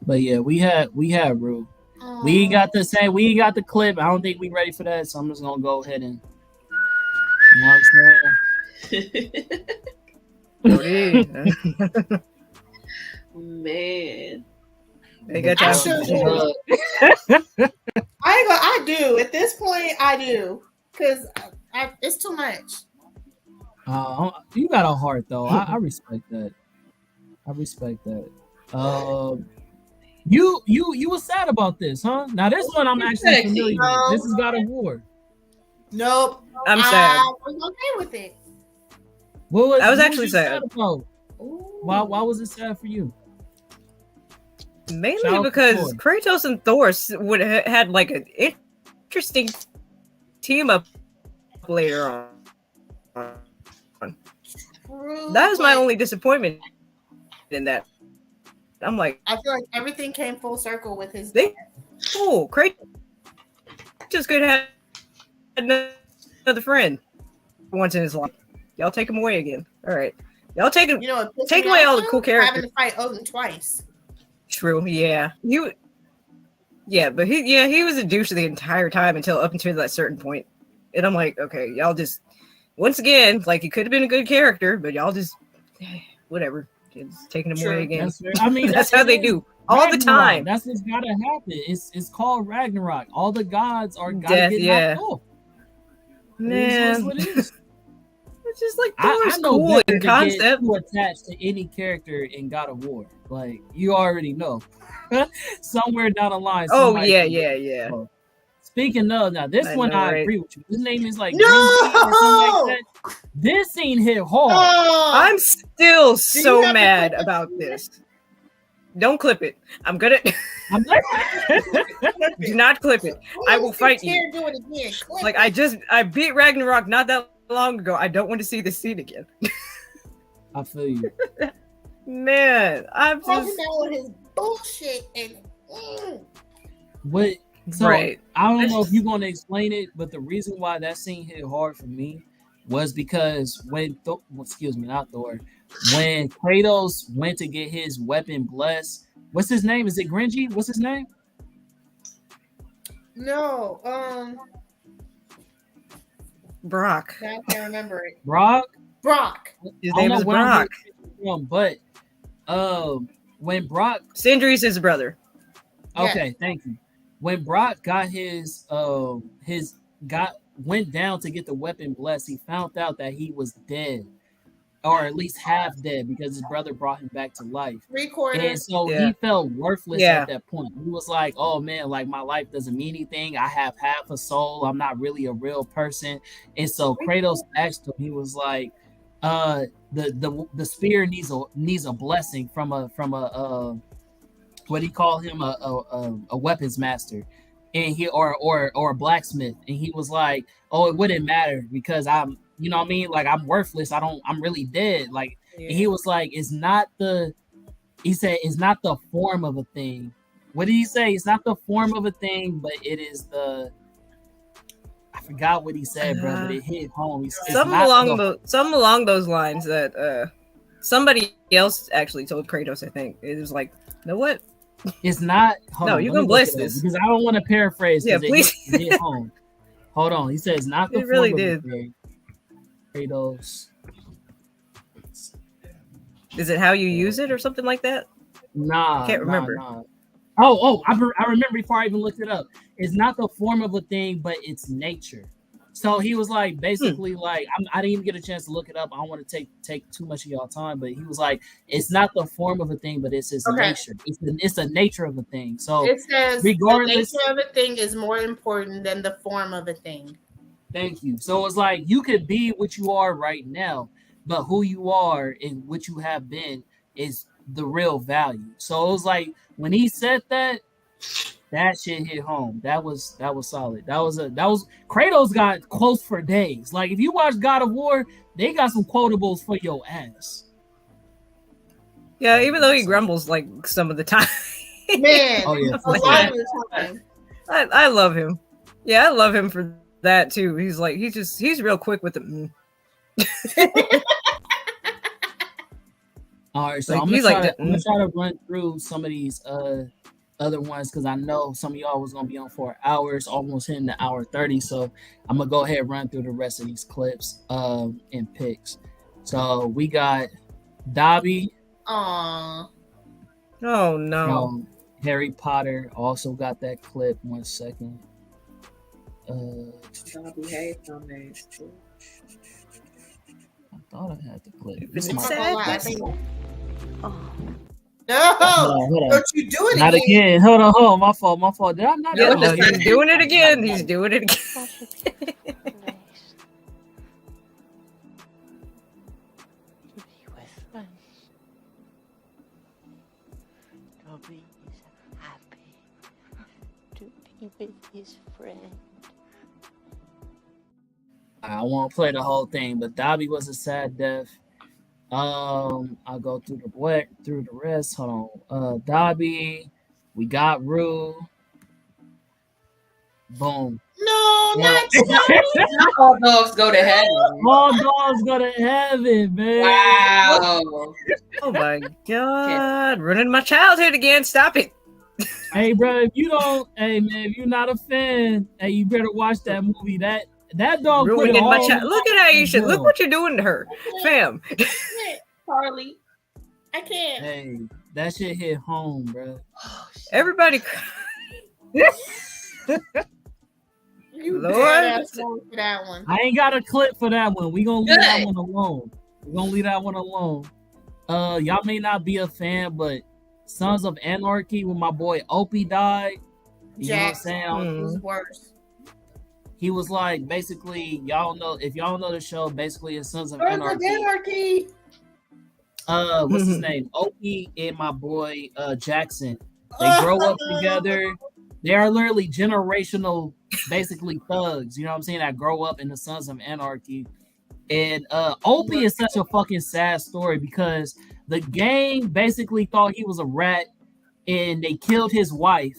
But yeah, we had Rue. We ain't got the clip. I don't think we ready for that, so I'm just gonna go ahead and you know what I'm saying? Man. They got time. I do. At this point, I do. Because it's too much. You got a heart though. I respect that. I respect that. You were sad about this, huh? Now this one I'm actually familiar with. This is God of War. Nope. I'm sad. I was okay with it. I was actually sad. About? Why was it sad for you? Mainly because Kratos and Thor would have had like an interesting team up later on. That is my only disappointment in that. I'm like, I feel like everything came full circle with his. Kratos just could have another friend once in his life. Y'all take him away again. All right, y'all take him. Take away all the cool characters. Having to fight Odin twice. True. Yeah. But he was a douche the entire time up until that certain point. And I'm like, okay, y'all just once again, like he could have been a good character, but y'all just whatever. It's taking him away again. That's how they do all the time. That's what's gotta happen. It's called Ragnarok. All the gods are gotta Death, get knocked off. Man. What it is. It's just like Thor's cool in concept. To attach to any character in God of War. Like you already know. Somewhere down the line. Yeah. Speaking of, now this one I agree with you. His name is like no! or something like that. This scene hit hard. I'm still so mad about this. Don't clip it. I'm gonna. Do not clip it. I will fight you. Do it again. Like I beat Ragnarok not that long ago. I don't want to see this scene again. I feel you. Man, I'm just with his bullshit and what. So right. I don't know if you're going to explain it, but the reason why that scene hit hard for me was because when Kratos went to get his weapon blessed, what's his name? Is it Gringy? What's his name? No, Brock. I can't remember it. Brock. His name is Brock. But when Brock Sindri's his brother. Okay, thank you. When Brock got went down to get the weapon blessed, he found out that he was dead, or at least half dead, because his brother brought him back to life. And so he felt worthless at that point. He was like, "Oh man, like my life doesn't mean anything. I have half a soul. I'm not really a real person." And so Kratos asked him. He was like, "The spear needs a blessing from a." What do you call him? A weapons master, and he or a blacksmith, and he was like, "Oh, it wouldn't matter because I'm, you know what I mean? Like I'm worthless. I'm really dead." Like and he was like, "He said it's not the form of a thing." What did he say? It's not the form of a thing, but it is the. I forgot what he said, bro, but it hit home. Something along those lines that somebody else actually told Kratos. I think it was like, you know what? It's not. You can bless this because I don't want to paraphrase. Yeah, please. It hit home. Hold on. He says not the. It really did. Kratos. Is it how you use it or something like that? Nah, I can't remember. Nah. Oh, I remember before I even looked it up. It's not the form of a thing, but it's nature. So he was like, basically, like, I didn't even get a chance to look it up. I don't want to take too much of y'all time, but he was like, it's not the form of a thing, but it's its nature. It's the nature of a thing. So it says regardless, the nature of a thing is more important than the form of a thing. Thank you. So it's like you could be what you are right now, but who you are and what you have been is the real value. So it was like when he said that shit hit home. That was solid. That was Kratos got quotes for days. Like if you watch God of War, they got some quotables for your ass. Yeah, even though he grumbles like some of the time. Man, Oh, yeah, a for lot sure. of the time. I love him. Yeah, I love him for that too. He's like he's real quick with it. All right, so Like, I'm gonna he's try like to the- I'm gonna try to run through some of these other ones because I know some of y'all was gonna be on for hours, almost hitting the hour 30. So I'm gonna go ahead and run through the rest of these clips and picks. So we got Dobby Aw. Oh no. from Harry Potter. Also got that clip. 1 second. I thought I had the clip. This It's might- sad. I think. Oh, No, hold on. don't you do it Not again. Hold on. My fault. Did I not? Yeah, do no, it? he's doing it again. He's doing it again. such a place to be with friends. Dobby is happy to be with his friend. I won't play the whole thing, but Dobby was a sad death. I'll go through the rest. Hold on. Dobby, we got Rue. Boom. No, Yeah. not All dogs go to heaven. All dogs go to heaven, man. Wow. Oh my god. Ruining my childhood again. Stop it. Hey, bro, if you're not a fan, hey, you better watch that movie. That dog put it Ruining my all child. in Look at Aisha. Look hell. what you're doing to her. Fam. Charlie. I can't. Hey, that shit hit home, bro. Everybody. You Lord. dead ass wrong for that one. I ain't got a clip for that one. We gonna leave that Good. one alone. Y'all may not be a fan, but Sons of Anarchy, when my boy Opie died, you know what I'm Jackson saying? was worse. He was like, basically, if y'all know the show, basically it's Sons of Sons of Anarchy. Anarchy. What's his name? Opie and my boy Jackson. They grow up together. They are literally generational, basically thugs. You know what I'm saying? That grow up in the Sons of Anarchy. And Opie is such a fucking sad story because the gang basically thought he was a rat, and they killed his wife.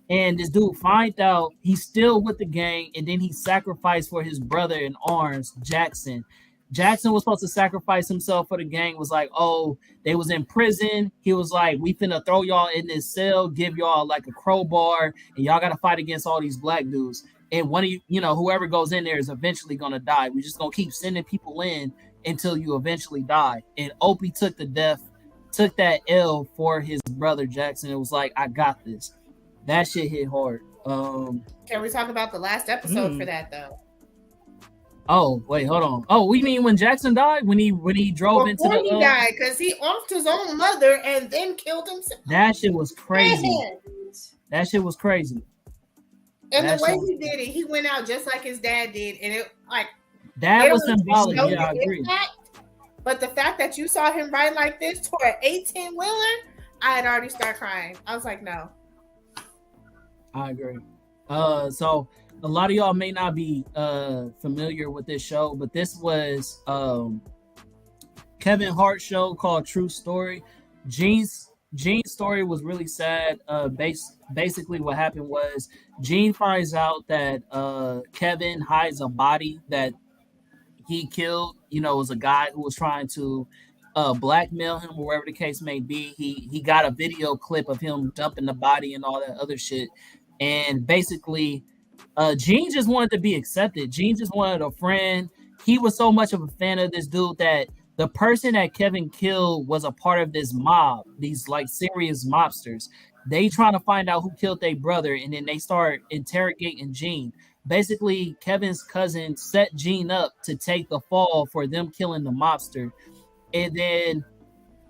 And this dude finds out he's still with the gang, and then he sacrificed for his brother in arms, Jackson. Jackson was supposed to sacrifice himself for the gang. Was like, oh, they was in prison. He was like, we finna throw y'all in this cell, give y'all like a crowbar, and y'all gotta fight against all these black dudes. And one of you, whoever goes in there is eventually gonna die. We just gonna keep sending people in until you eventually die. And Opie took that L for his brother Jackson. It was like, I got this. That shit hit hard. Can we talk about the last episode for that though? Oh, wait, hold on. Oh, we mean when Jackson died? When he drove into Before the he died, because he offed his own mother and then killed himself. That shit was crazy. Man. That shit was crazy. And That the way shit- he did it, he went out just like his dad did, and it like That there was symbolic. no Yeah, I agree. impact, but the fact that you saw him ride like this toward an 18 wheeler, I had already started crying. I was like, no. I agree. So a lot of y'all may not be familiar with this show, but this was Kevin Hart's show called True Story. Gene's story was really sad. Basically what happened was Gene finds out that Kevin hides a body that he killed. It was a guy who was trying to blackmail him, or whatever the case may be. He got a video clip of him dumping the body and all that other shit. And basically, Gene just wanted to be accepted. Gene just wanted a friend. He was so much of a fan of this dude that the person that Kevin killed was a part of this mob, these like serious mobsters. They trying to find out who killed their brother, and then they start interrogating Gene. Basically, Kevin's cousin set Gene up to take the fall for them killing the mobster. And then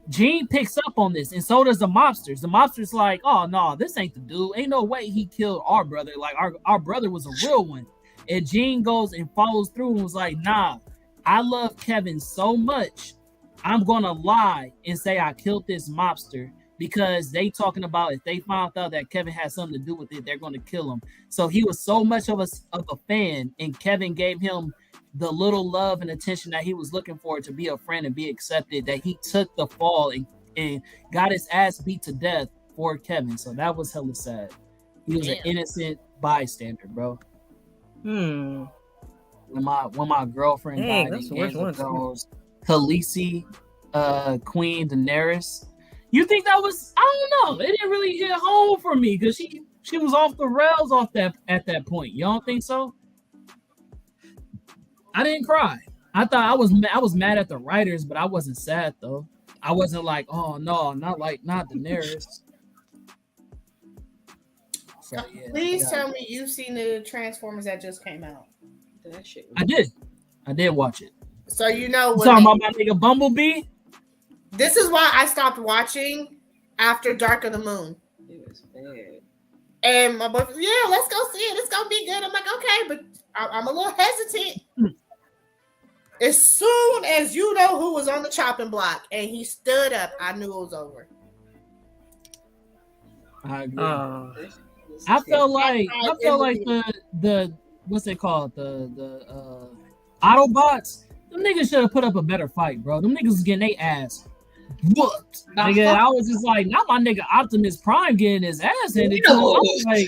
Gene picks up on this, and so does the mobsters. The mobsters like, oh no, this ain't the dude. Ain't no way he killed our brother. Like our brother was a real one. And Gene goes and follows through and was like, nah, I love Kevin so much, I'm gonna lie and say I killed this mobster because they talking about if they found out that Kevin had something to do with it, they're gonna kill him. So he was so much of a fan, and Kevin gave him the little love and attention that he was looking for to be a friend and be accepted, that he took the fall and got his ass beat to death for Kevin. So that was hella sad. He was an innocent bystander, bro. When my girlfriend Dang, died that's in the worst Game of ones. Thrones, Khaleesi, Queen Daenerys. You think that was? I don't know. It didn't really hit home for me because she was off the rails at that point. You don't think so? I didn't cry. I thought I was mad at the writers, but I wasn't sad though. I wasn't like, oh no, not Daenerys. So, yeah, Please tell me you've seen the Transformers that just came out. That shit. I did watch it. So you know what? Talking about my nigga Bumblebee. This is why I stopped watching after Dark of the Moon. It was bad. And my boyfriend, yeah, let's go see it. It's gonna be good. I'm like, okay, but I'm a little hesitant. As soon as you know who was on the chopping block and he stood up, I knew it was over. I agree. I felt like the what's it called? The Autobots. Them niggas should have put up a better fight, bro. Them niggas was getting their ass whooped. Nigga, I was just like, not my nigga Optimus Prime getting his ass handed to him. I was like,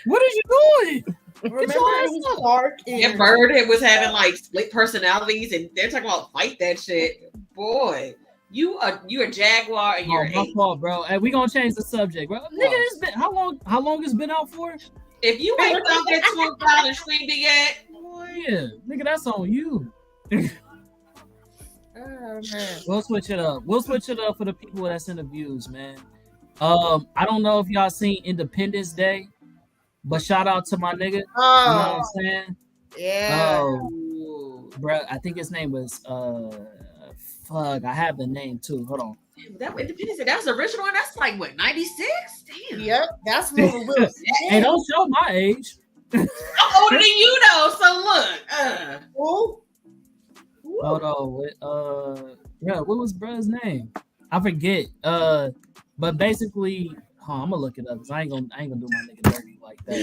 what are you doing? Remember, it was Clark. Yeah, Blerd was having like split personalities, and they're talking about fight that shit. Boy, you a Jaguar, and you're my fault, bro. Hey, we gonna change the subject, bro. Nigga, this been how long it's been out for? If you ain't found that $12 and streamed it yet, boy, yeah, nigga, that's on you. Oh, man. We'll switch it up. We'll switch it up for the people that's in the views, man. I don't know if y'all seen Independence Day, but shout out to my nigga. Oh, you know what I'm saying? Yeah. Bro, I think his name was fuck. I have the name too. Hold on. That Independence Day, that was the original one. That's like what, 96? Damn. Yep, that's what we will. Hey, don't show my age. I'm older than you though, so look. Hold on. Yeah, what was bruh's name? I forget. But basically, I'm gonna look it up because I ain't gonna do my nigga dirty like that.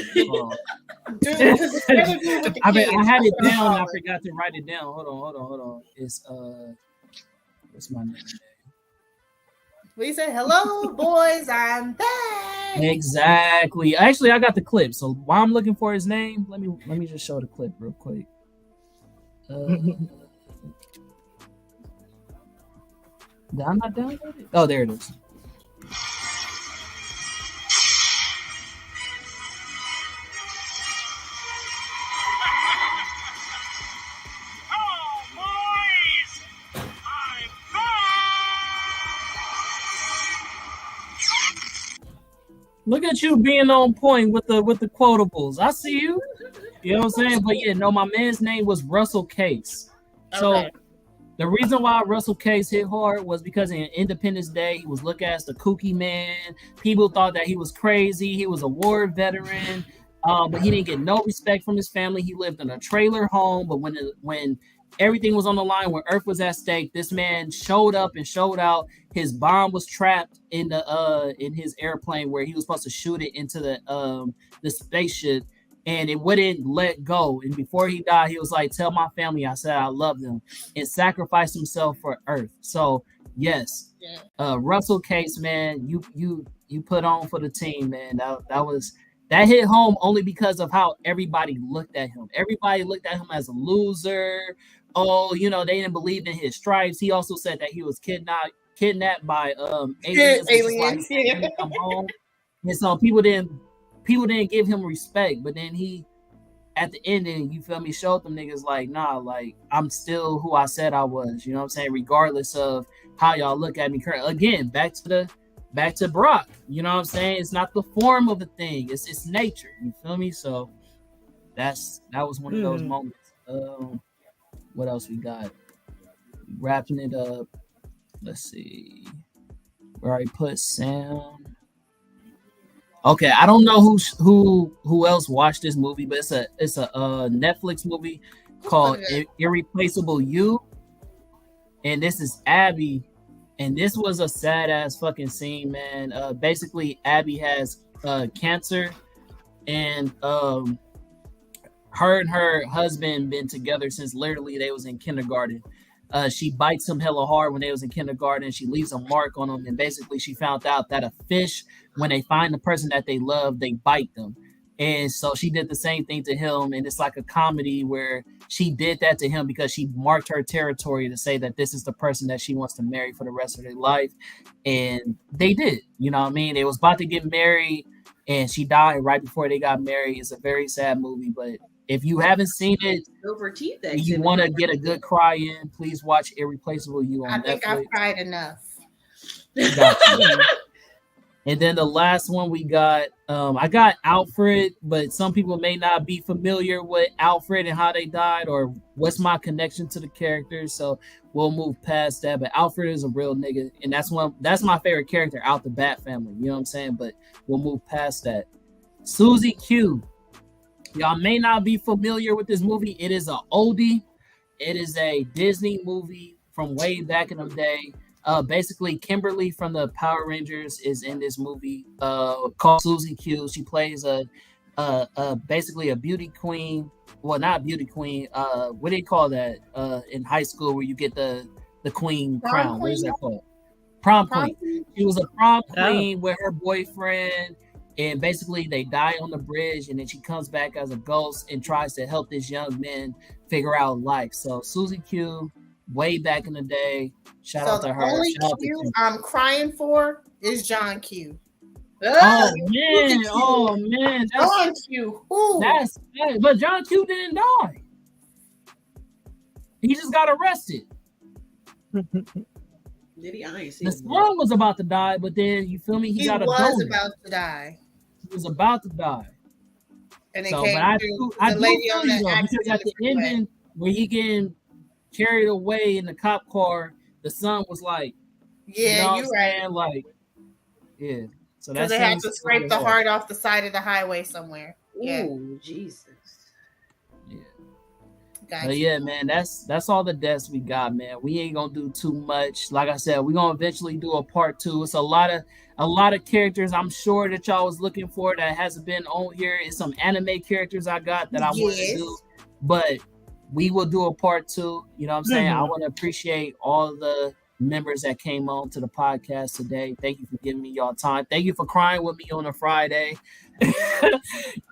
I had it down. I forgot to write it down. Hold on. It's what's my name? We say hello, boys. I'm back. Exactly. Actually, I got the clip. So while I'm looking for his name, let me just show the clip real quick. Did I not download it? Oh, there it is. Look at you being on point with the quotables. I see you. You know what I'm saying? But yeah, no, my man's name was Russell Case. So the reason why Russell Case hit hard was because in Independence Day, he was looked at as the kooky man. People thought that he was crazy. He was a war veteran, but he didn't get no respect from his family. He lived in a trailer home, but when everything was on the line, when Earth was at stake, this man showed up and showed out. His bomb was trapped in his airplane where he was supposed to shoot it into the spaceship, and it wouldn't let go. And before he died, he was like, "Tell my family I said I love them," and sacrificed himself for Earth. So yes, Russell Case, man, you put on for the team, man. That hit home only because of how everybody looked at him. Everybody looked at him as a loser. Oh, they didn't believe in his stripes. He also said that he was kidnapped by aliens. Yeah. Come home. And so people didn't give him respect. But then he, at the ending, you feel me, showed them niggas like, nah, like I'm still who I said I was. You know what I'm saying? Regardless of how y'all look at me currently. Again, back to Brock. You know what I'm saying? It's not the form of the thing. It's nature. You feel me? So that was one of those moments. What else we got? Wrapping it up. Let's see. Where I put sound. Okay, I don't know who else watched this movie, but it's a Netflix movie called Irreplaceable You, and this is Abby, and this was a sad ass fucking scene, man. Basically, Abby has cancer, and her and her husband been together since literally they was in kindergarten. she bites him hella hard when they was in kindergarten. She leaves a mark on him, and basically she found out that a fish, when they find the person that they love, they bite them. And so she did the same thing to him, and it's like a comedy where she did that to him because she marked her territory to say that this is the person that she wants to marry for the rest of their life. And they did, you know what I mean? They was about to get married, and she died right before they got married. It's a very sad movie, but if you haven't seen it, Silver teeth. and you want to get a good cry in, please watch Irreplaceable You on I think Netflix. I've cried enough. Gotcha. And then the last one we got, I got Alfred, but some people may not be familiar with Alfred and how they died or what's my connection to the characters. So we'll move past that. But Alfred is a real nigga, and that's my favorite character out the Bat family. You know what I'm saying? But we'll move past that. Susie Q. Y'all may not be familiar with this movie. It is an oldie. It is a Disney movie from way back in the day. Basically, Kimberly from the Power Rangers is in this movie called Susie Q. She plays basically a beauty queen. Well, not beauty queen. What do you call that in high school where you get the queen crown? What is that called? Prom queen. She was a prom queen with her boyfriend. And basically, they die on the bridge, and then she comes back as a ghost and tries to help this young man figure out life. So Susie Q, way back in the day, shout out to her. The only Q I'm crying for is John Q. Oh man, John Q. Ooh. That's but John Q didn't die. He just got arrested. Did he? I ain't seen the son was about to die, but then you feel me? He got was about to die. He was about to die. And it so, came I through I the lady on the because at the ending where he getting carried away in the cop car, the son was like, "Yeah, you know right." Like, yeah. So because they had to scrape the heart off the side of the highway somewhere. Yeah. Ooh, Jesus. Yeah. Gotcha. But yeah, man, that's all the deaths we got, man. We ain't gonna do too much. Like I said, we're gonna eventually do a part 2. It's a lot of characters I'm sure that y'all was looking for that hasn't been on here. It's some anime characters I got that I want to do, but we will do a part 2. You know what I'm saying? I want to appreciate all the members that came on to the podcast today. Thank you for giving me y'all time. Thank you for crying with me on a Friday.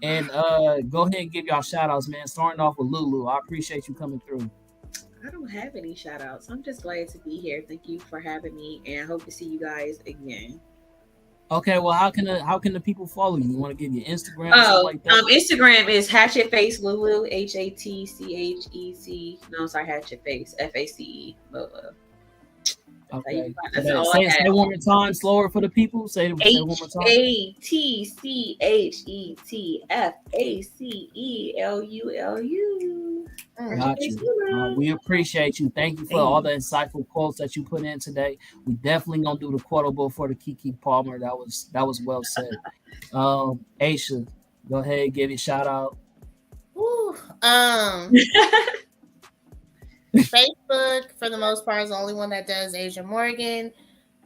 And go ahead and give y'all shout outs, man. Starting off with Lulu. I appreciate you coming through. I don't have any shout outs. I'm just glad to be here. Thank you for having me, and I hope to see you guys again. Okay, well, how can the people follow you? You want to give your Instagram? Like that? Instagram is Hatchet Lulu, HATCHEC. No, I'm sorry, Hatchet Face, FACE. Okay. Say one more time, slower for the people. Say one more time. HATCHEFACELULU. Got you. We appreciate you. Thank you for all the insightful quotes that you put in today. We definitely gonna do the quotable for the Kiki Palmer. That was well said. Aisha, go ahead, give you a shout out. Facebook, for the most part, is the only one that does Asia Morgan.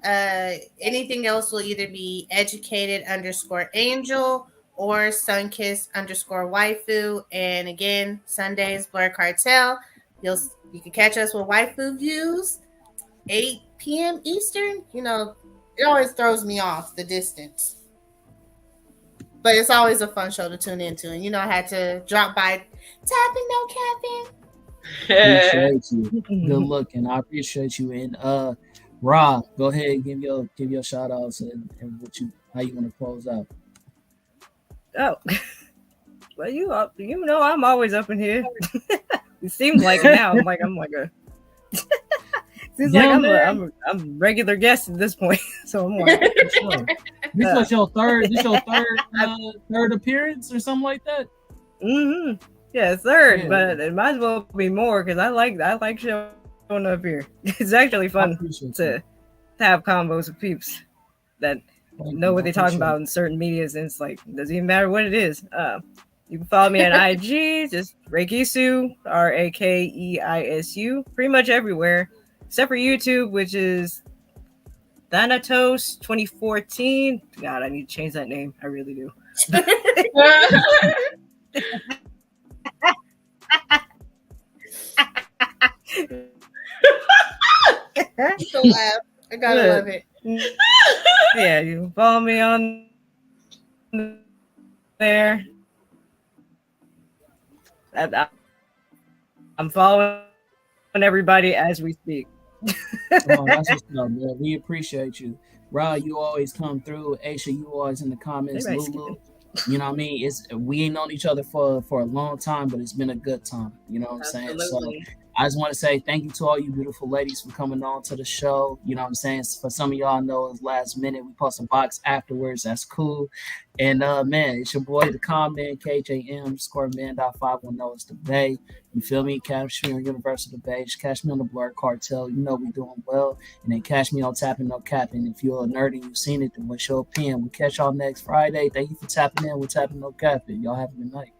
Anything else will either be educated_angel or sunkiss_waifu. And again, Sundays, Blerd Cartel. You can catch us with waifu views, 8 p.m. Eastern. You know, it always throws me off, the distance. But it's always a fun show to tune into. And, I had to drop by tapping no capping. Appreciate you. Good looking. I appreciate you. And Rob, go ahead and give your shout outs and how you want to close out. Oh, well, I'm always up in here. It seems like now I'm like a seems like I'm a regular guest at this point. So I'm like, this was your third appearance or something like that. Mm-hmm. Yeah, third, but it might as well be more because I like showing up here. It's actually fun to have combos with peeps that know what they're talking about in certain medias, and it's like it doesn't even matter what it is. You can follow me on IG, just Reikisu, RAKEISU, pretty much everywhere except for YouTube, which is Thanatos 2014. God, I need to change that name. I really do. So laugh. I gotta Look. love it. Yeah, you follow me on there. I'm following everybody as we speak. Oh, that's what's up, man. We appreciate you. Rod, you always come through. Aisha, you always in the comments. Everybody's Lulu, you know what I mean? We ain't known each other for a long time, but it's been a good time. You know what I'm saying? So Absolutely. I just want to say thank you to all you beautiful ladies for coming on to the show. You know what I'm saying? For some of y'all, I know it's last minute. We post a box afterwards. That's cool. And man, it's your boy, the comment, KJM_man.510 is the Bay. You feel me? Catch me on Universal Debate. Catch me on the Blerd Cartel. You know we doing well. And then catch me on Tapping No Capping. If you're a nerd and you've seen it, then what's your opinion? We'll catch y'all next Friday. Thank you for tapping in with Tapping No Capping. Y'all have a good night.